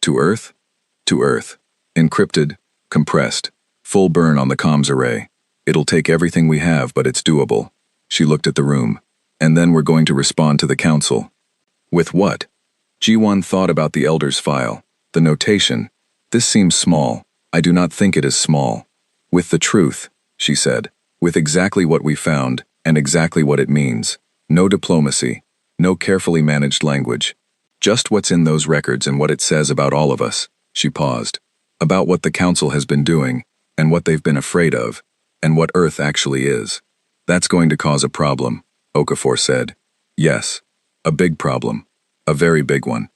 To Earth? To Earth. Encrypted, compressed, full burn on the comms array. It'll take everything we have, but it's doable. She looked at the room. And then we're going to respond to the council. With what? Ji-won thought about the Elder's file. The notation. This seems small. I do not think it is small. With the truth, she said. With exactly what we found, and exactly what it means. No diplomacy. No carefully managed language. Just what's in those records and what it says about all of us. She paused. About what the council has been doing, and what they've been afraid of, and what Earth actually is. That's going to cause a problem, Okafor said. Yes. A big problem. A very big one.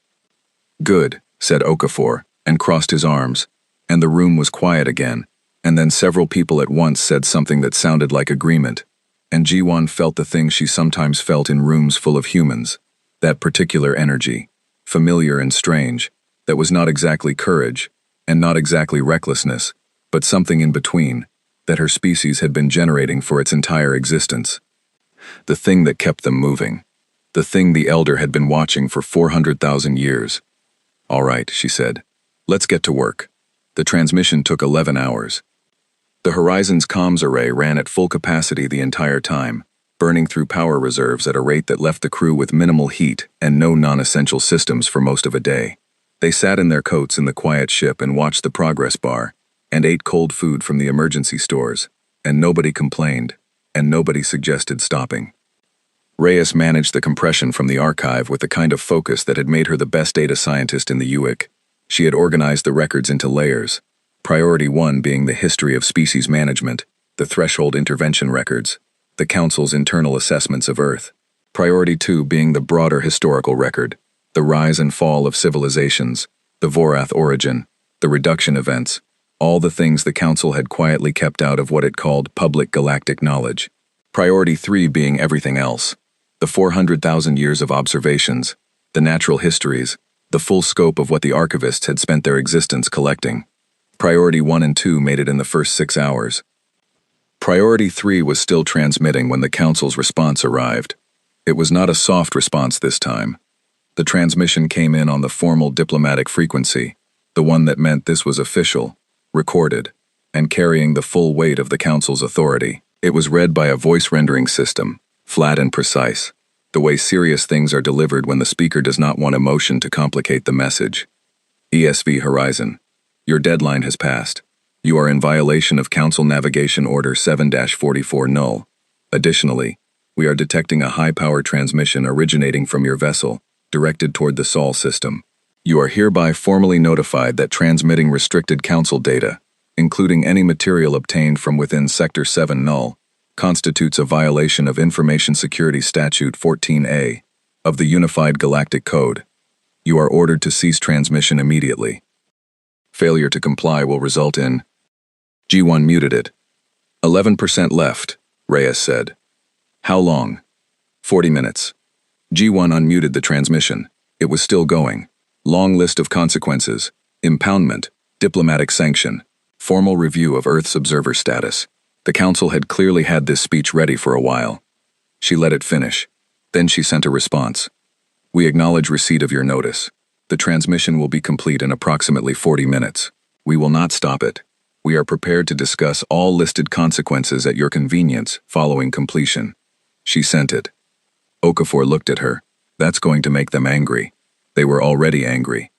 Good, said Okafor, and crossed his arms, and the room was quiet again, and then several people at once said something that sounded like agreement, and Ji-won felt the thing she sometimes felt in rooms full of humans, that particular energy, familiar and strange, that was not exactly courage, and not exactly recklessness, but something in between, that her species had been generating for its entire existence. The thing that kept them moving. The thing the Elder had been watching for 400,000 years. All right, she said. Let's get to work. The transmission took 11 hours. The Horizon's comms array ran at full capacity the entire time, burning through power reserves at a rate that left the crew with minimal heat and no non-essential systems for most of a day. They sat in their coats in the quiet ship and watched the progress bar, and ate cold food from the emergency stores, and nobody complained, and nobody suggested stopping. Reyes managed the compression from the archive with the kind of focus that had made her the best data scientist in the UIC. She had organized the records into layers, Priority 1 being the history of species management, the threshold intervention records, the Council's internal assessments of Earth. Priority 2 being the broader historical record, the rise and fall of civilizations, the Vorath origin, the reduction events, all the things the Council had quietly kept out of what it called public galactic knowledge. Priority 3 being everything else. The 400,000 years of observations, the natural histories, the full scope of what the archivists had spent their existence collecting. Priority 1 and 2 made it in the first 6 hours. Priority 3 was still transmitting when the Council's response arrived. It was not a soft response this time. The transmission came in on the formal diplomatic frequency, the one that meant this was official, recorded, and carrying the full weight of the Council's authority. It was read by a voice rendering system, flat and precise, the way serious things are delivered when the speaker does not want emotion to complicate the message. ESV Horizon. Your deadline has passed. You are in violation of Council Navigation Order 7-44 null. Additionally, we are detecting a high-power transmission originating from your vessel, directed toward the Sol system. You are hereby formally notified that transmitting restricted Council data, including any material obtained from within Sector 7 null, constitutes a violation of Information Security Statute 14A of the Unified Galactic Code. You are ordered to cease transmission immediately. Failure to comply will result in... Ji-won muted it. 11% left, Reyes said. How long? 40 minutes. Ji-won unmuted the transmission. It was still going. Long list of consequences. Impoundment. Diplomatic sanction. Formal review of Earth's observer status. The Council had clearly had this speech ready for a while. She let it finish. Then she sent a response. We acknowledge receipt of your notice. The transmission will be complete in approximately 40 minutes. We will not stop it. We are prepared to discuss all listed consequences at your convenience following completion. She sent it. Okafor looked at her. That's going to make them angry. They were already angry.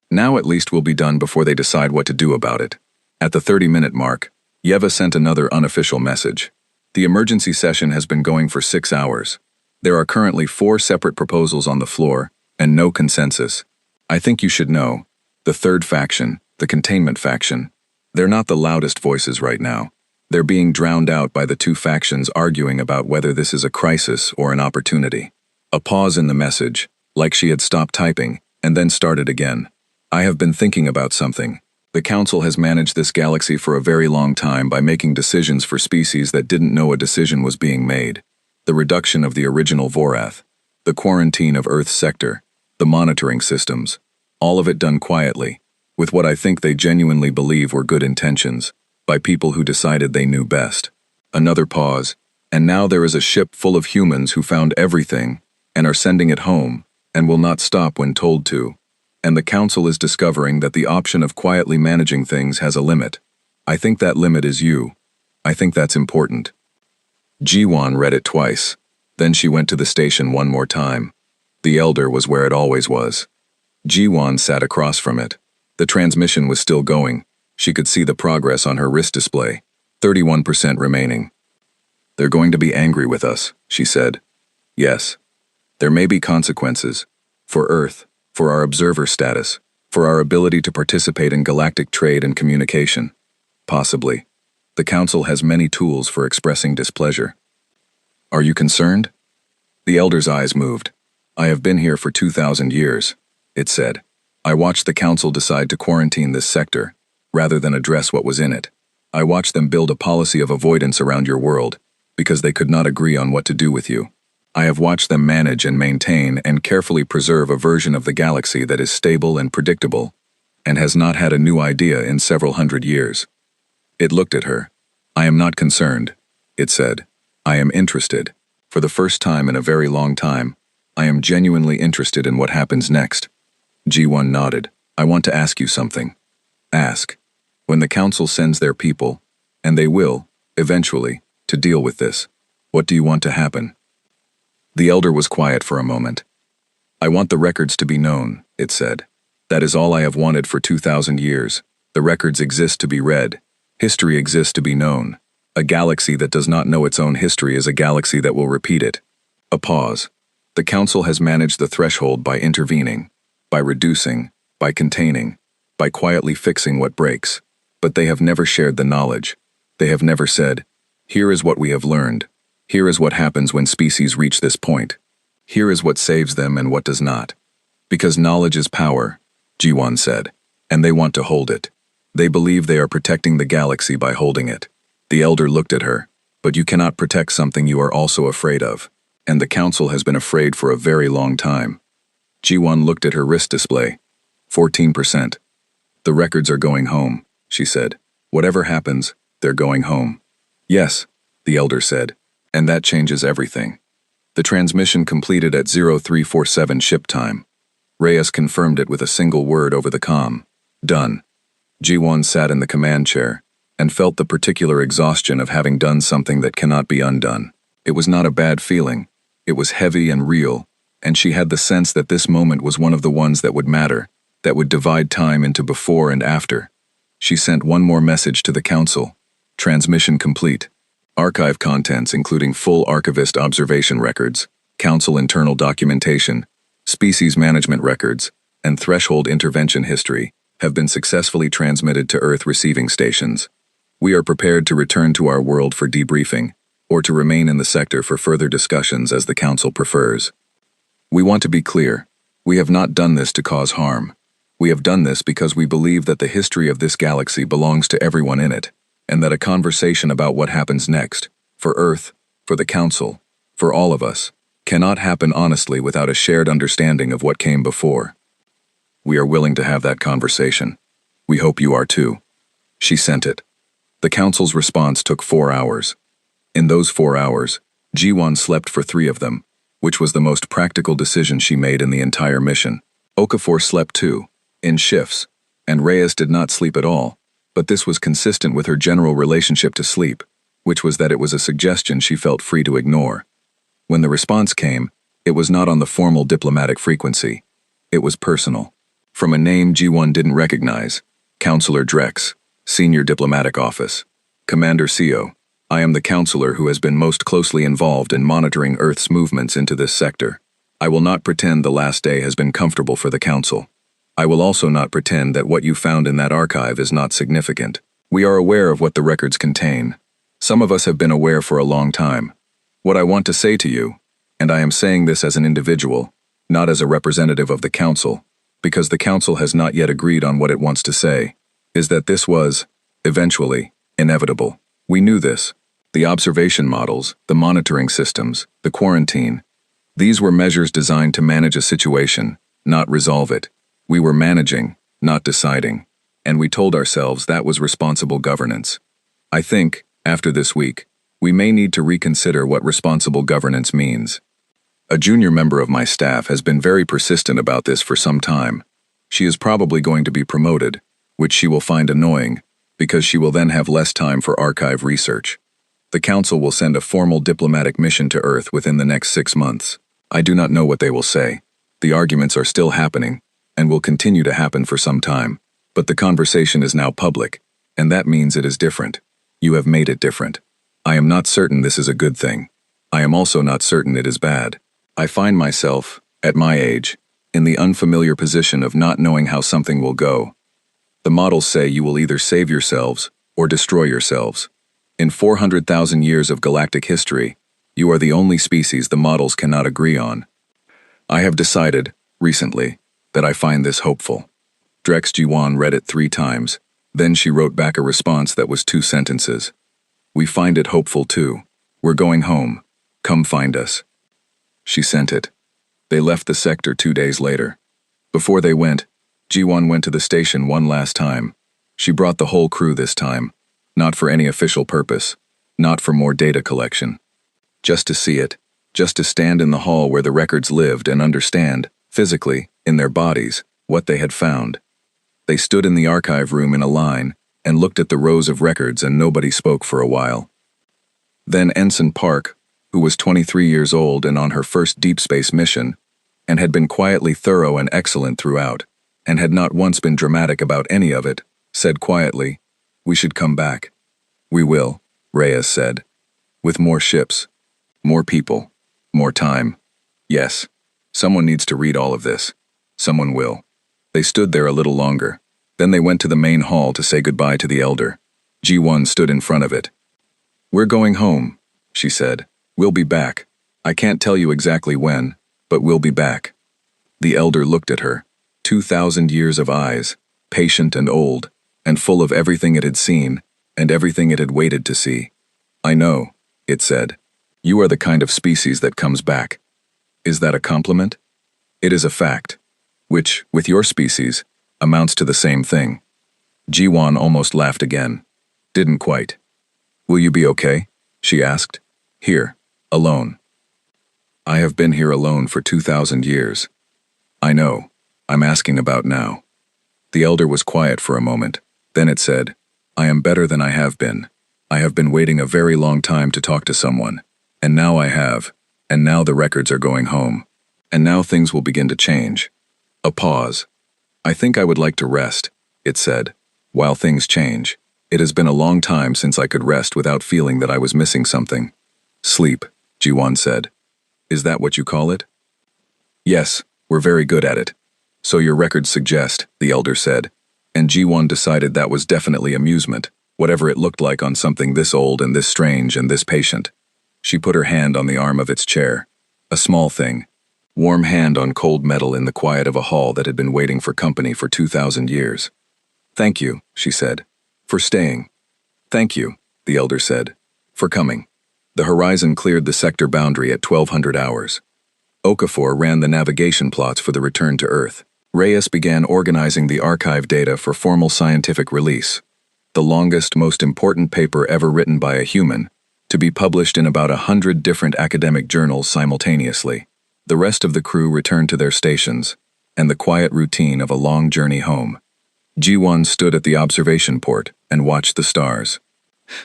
Now at least we'll be done before they decide what to do about it. At the 30-minute mark, Yeva sent another unofficial message. The emergency session has been going for 6 hours. There are currently 4 separate proposals on the floor, and no consensus. I think you should know. The third faction, the containment faction, they're not the loudest voices right now. They're being drowned out by the 2 factions arguing about whether this is a crisis or an opportunity. A pause in the message, like she had stopped typing, and then started again. I have been thinking about something. The Council has managed this galaxy for a very long time by making decisions for species that didn't know a decision was being made. The reduction of the original Vorath, the quarantine of Earth's sector, the monitoring systems, all of it done quietly, with what I think they genuinely believe were good intentions, by people who decided they knew best. Another pause, and now there is a ship full of humans who found everything, and are sending it home, and will not stop when told to. And the Council is discovering that the option of quietly managing things has a limit. I think that limit is you. I think that's important. Ji-won read it twice. Then she went to the station one more time. The Elder was where it always was. Ji-won sat across from it. The transmission was still going. She could see the progress on her wrist display. 31% remaining. They're going to be angry with us, she said. Yes. There may be consequences. For Earth, for our observer status, for our ability to participate in galactic trade and communication. Possibly. The Council has many tools for expressing displeasure. Are you concerned? The Elder's eyes moved. I have been here for 2,000 years, it said. I watched the Council decide to quarantine this sector, rather than address what was in it. I watched them build a policy of avoidance around your world, because they could not agree on what to do with you. I have watched them manage and maintain and carefully preserve a version of the galaxy that is stable and predictable, and has not had a new idea in several hundred years. It looked at her. I am not concerned, it said. I am interested. For the first time in a very long time, I am genuinely interested in what happens next. Ji-won nodded. I want to ask you something. Ask. When the Council sends their people, and they will, eventually, to deal with this, what do you want to happen? The Elder was quiet for a moment. I want the records to be known, it said. That is all I have wanted for 2,000 years. The records exist to be read. History exists to be known. A galaxy that does not know its own history is a galaxy that will repeat it. A pause. The Council has managed the threshold by intervening, by reducing, by containing, by quietly fixing what breaks. But they have never shared the knowledge. They have never said, here is what we have learned. Here is what happens when species reach this point. Here is what saves them and what does not. Because knowledge is power, Ji-won said, and they want to hold it. They believe they are protecting the galaxy by holding it. The Elder looked at her. But you cannot protect something you are also afraid of. And the Council has been afraid for a very long time. Ji-won looked at her wrist display. 14%. The records are going home, she said. Whatever happens, they're going home. Yes, the Elder said. And that changes everything. The transmission completed at 0347 ship time. Reyes confirmed it with a single word over the comm. Done. Ji-won sat in the command chair and felt the particular exhaustion of having done something that cannot be undone. It was not a bad feeling. It was heavy and real, and she had the sense that this moment was one of the ones that would matter, that would divide time into before and after. She sent one more message to the Council. Transmission complete. Archive contents including full archivist observation records, Council internal documentation, species management records, and threshold intervention history have been successfully transmitted to Earth receiving stations. We are prepared to return to our world for debriefing, or to remain in the sector for further discussions as the Council prefers. We want to be clear. We have not done this to cause harm. We have done this because we believe that the history of this galaxy belongs to everyone in it, and that a conversation about what happens next, for Earth, for the Council, for all of us, cannot happen honestly without a shared understanding of what came before. We are willing to have that conversation. We hope you are too. She sent it. The Council's response took 4 hours. In those 4 hours, Ji-won slept for 3 of them, which was the most practical decision she made in the entire mission. Okafor slept too, in shifts, and Reyes did not sleep at all, but this was consistent with her general relationship to sleep, which was that it was a suggestion she felt free to ignore. When the response came, it was not on the formal diplomatic frequency. It was personal. From a name Ji-won didn't recognize. Counselor Drex, Senior Diplomatic Office. Commander Seo, I am the counselor who has been most closely involved in monitoring Earth's movements into this sector. I will not pretend the last day has been comfortable for the Council. I will also not pretend that what you found in that archive is not significant. We are aware of what the records contain. Some of us have been aware for a long time. What I want to say to you, and I am saying this as an individual, not as a representative of the Council, because the Council has not yet agreed on what it wants to say, is that this was, eventually, inevitable. We knew this. The observation models, the monitoring systems, the quarantine. These were measures designed to manage a situation, not resolve it. We were managing, not deciding. And we told ourselves that was responsible governance. I think, after this week, we may need to reconsider what responsible governance means. A junior member of my staff has been very persistent about this for some time. She is probably going to be promoted, which she will find annoying, because she will then have less time for archive research. The Council will send a formal diplomatic mission to Earth within the next 6 months. I do not know what they will say. The arguments are still happening, and will continue to happen for some time. But the conversation is now public, and that means it is different. You have made it different. I am not certain this is a good thing. I am also not certain it is bad. I find myself, at my age, in the unfamiliar position of not knowing how something will go. The models say you will either save yourselves or destroy yourselves. In 400,000 years of galactic history, you are the only species the models cannot agree on. I have decided, recently, that I find this hopeful. Drex Jiwan read it 3 times, then she wrote back a response that was 2 sentences. We find it hopeful too. We're going home. Come find us. She sent it. They left the sector 2 days later. Before they went, Jiwan went to the station one last time. She brought the whole crew this time, not for any official purpose, not for more data collection. Just to see it, just to stand in the hall where the records lived and understand, physically, in their bodies, what they had found. They stood in the archive room in a line and looked at the rows of records, and nobody spoke for a while. Then Ensign Park, who was 23 years old and on her first deep space mission, and had been quietly thorough and excellent throughout, and had not once been dramatic about any of it, said quietly, "We should come back." "We will," Reyes said. "With more ships, more people, more time. Yes, someone needs to read all of this. Someone will." They stood there a little longer. Then they went to the main hall to say goodbye to the elder. G1 stood in front of it. "We're going home," she said. "We'll be back. I can't tell you exactly when, but we'll be back." The elder looked at her. 2,000 years of eyes, patient and old, and full of everything it had seen, and everything it had waited to see. "I know," it said. "You are the kind of species that comes back." Is that a compliment? It is a fact, which, with your species, amounts to the same thing. Jiwan almost laughed again. Didn't quite. "Will you be okay?" she asked. "Here, alone." "I have been here alone for 2,000 years. I know. I'm asking about now." The elder was quiet for a moment. Then it said, "I am better than I have been. I have been waiting a very long time to talk to someone. And now I have. And now the records are going home. And now things will begin to change." A pause. "I think I would like to rest," it said, "while things change. It has been a long time since I could rest without feeling that I was missing something." "Sleep," Jiwan said. "Is that what you call it?" "Yes, we're very good at it." "So your records suggest," the elder said, and Jiwan decided that was definitely amusement, whatever it looked like on something this old and this strange and this patient. She put her hand on the arm of its chair. A small thing. Warm hand on cold metal in the quiet of a hall that had been waiting for company for 2,000 years. "Thank you," she said, "for staying." "Thank you," the elder said, "for coming." The horizon cleared the sector boundary at 1200 hours. Okafor ran the navigation plots for the return to Earth. Reyes began organizing the archive data for formal scientific release. The longest, most important paper ever written by a human, to be published in about 100 different academic journals simultaneously. The rest of the crew returned to their stations, and the quiet routine of a long journey home. G1 stood at the observation port and watched the stars.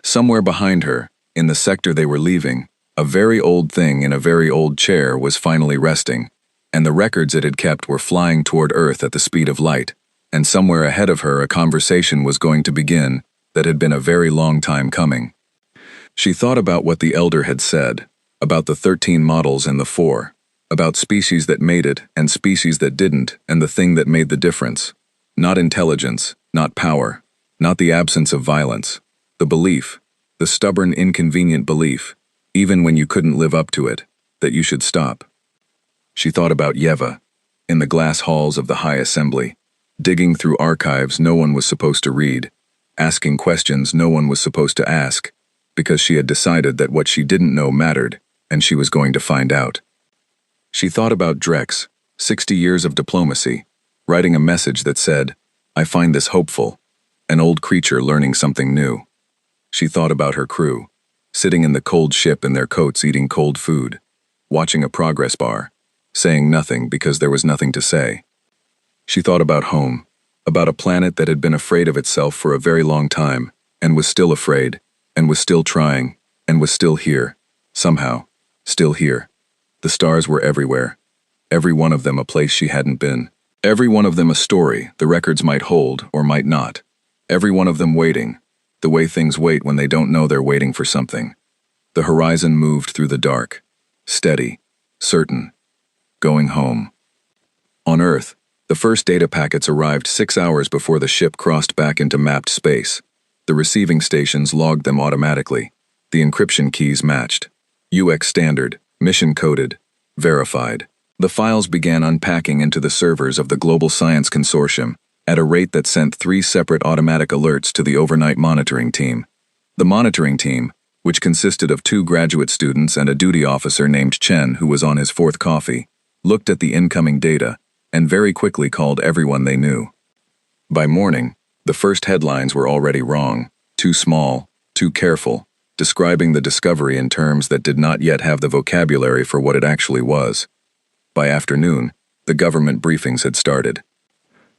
Somewhere behind her, in the sector they were leaving, a very old thing in a very old chair was finally resting, and the records it had kept were flying toward Earth at the speed of light, and somewhere ahead of her a conversation was going to begin that had been a very long time coming. She thought about what the elder had said, about the 13 models and the 4, about species that made it and species that didn't, and the thing that made the difference. Not intelligence, not power, not the absence of violence. The belief, the stubborn, inconvenient belief, even when you couldn't live up to it, that you should stop. She thought about Yeva, in the glass halls of the High Assembly, digging through archives no one was supposed to read, asking questions no one was supposed to ask, because she had decided that what she didn't know mattered, and she was going to find out. She thought about Drex, 60 years of diplomacy, writing a message that said, "I find this hopeful," an old creature learning something new. She thought about her crew, sitting in the cold ship in their coats eating cold food, watching a progress bar, saying nothing because there was nothing to say. She thought about home, about a planet that had been afraid of itself for a very long time, and was still afraid, and was still trying, and was still here, somehow, still here. The stars were everywhere. Every one of them a place she hadn't been. Every one of them a story the records might hold or might not. Every one of them waiting, the way things wait when they don't know they're waiting for something. The horizon moved through the dark, steady, certain, going home. On Earth, the first data packets arrived 6 hours before the ship crossed back into mapped space. The receiving stations logged them automatically. The encryption keys matched. UX standard, mission coded, verified. The files began unpacking into the servers of the Global Science Consortium at a rate that sent 3 separate automatic alerts to the overnight monitoring team. The monitoring team, which consisted of 2 graduate students and a duty officer named Chen who was on his 4th coffee, looked at the incoming data and very quickly called everyone they knew. By morning, the first headlines were already wrong, too small, too careful, describing the discovery in terms that did not yet have the vocabulary for what it actually was. By afternoon, the government briefings had started.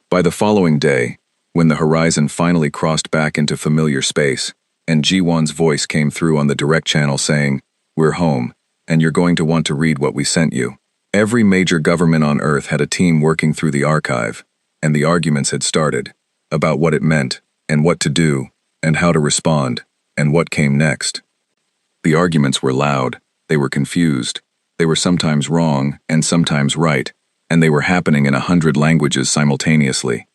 By the following day, when the horizon finally crossed back into familiar space, and Ji-won's voice came through on the direct channel saying, "We're home, and you're going to want to read what we sent you." Every major government on Earth had a team working through the archive, and the arguments had started, about what it meant, and what to do, and how to respond, and what came next. The arguments were loud, they were confused, they were sometimes wrong and sometimes right, and they were happening in 100 languages simultaneously.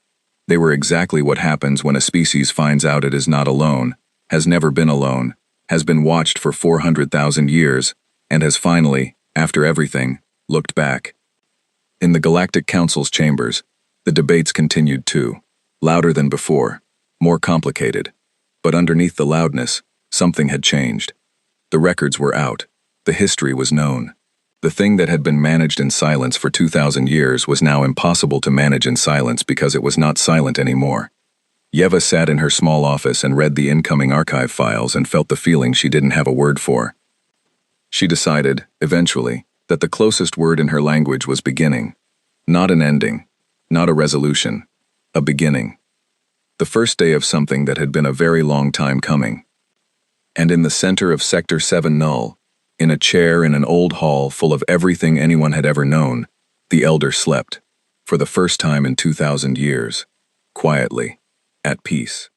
They were exactly what happens when a species finds out it is not alone, has never been alone, has been watched for 400,000 years, and has finally, after everything, looked back. In the Galactic Council's chambers, the debates continued too, louder than before, more complicated. But underneath the loudness, something had changed. The records were out. The history was known. The thing that had been managed in silence for 2,000 years was now impossible to manage in silence because it was not silent anymore. Yeva sat in her small office and read the incoming archive files and felt the feeling she didn't have a word for. She decided, eventually, that the closest word in her language was beginning. Not an ending, not a resolution, a beginning. The first day of something that had been a very long time coming. And in the center of Sector 7 Null, in a chair in an old hall full of everything anyone had ever known, the elder slept, for the first time in 2,000 years, quietly, at peace.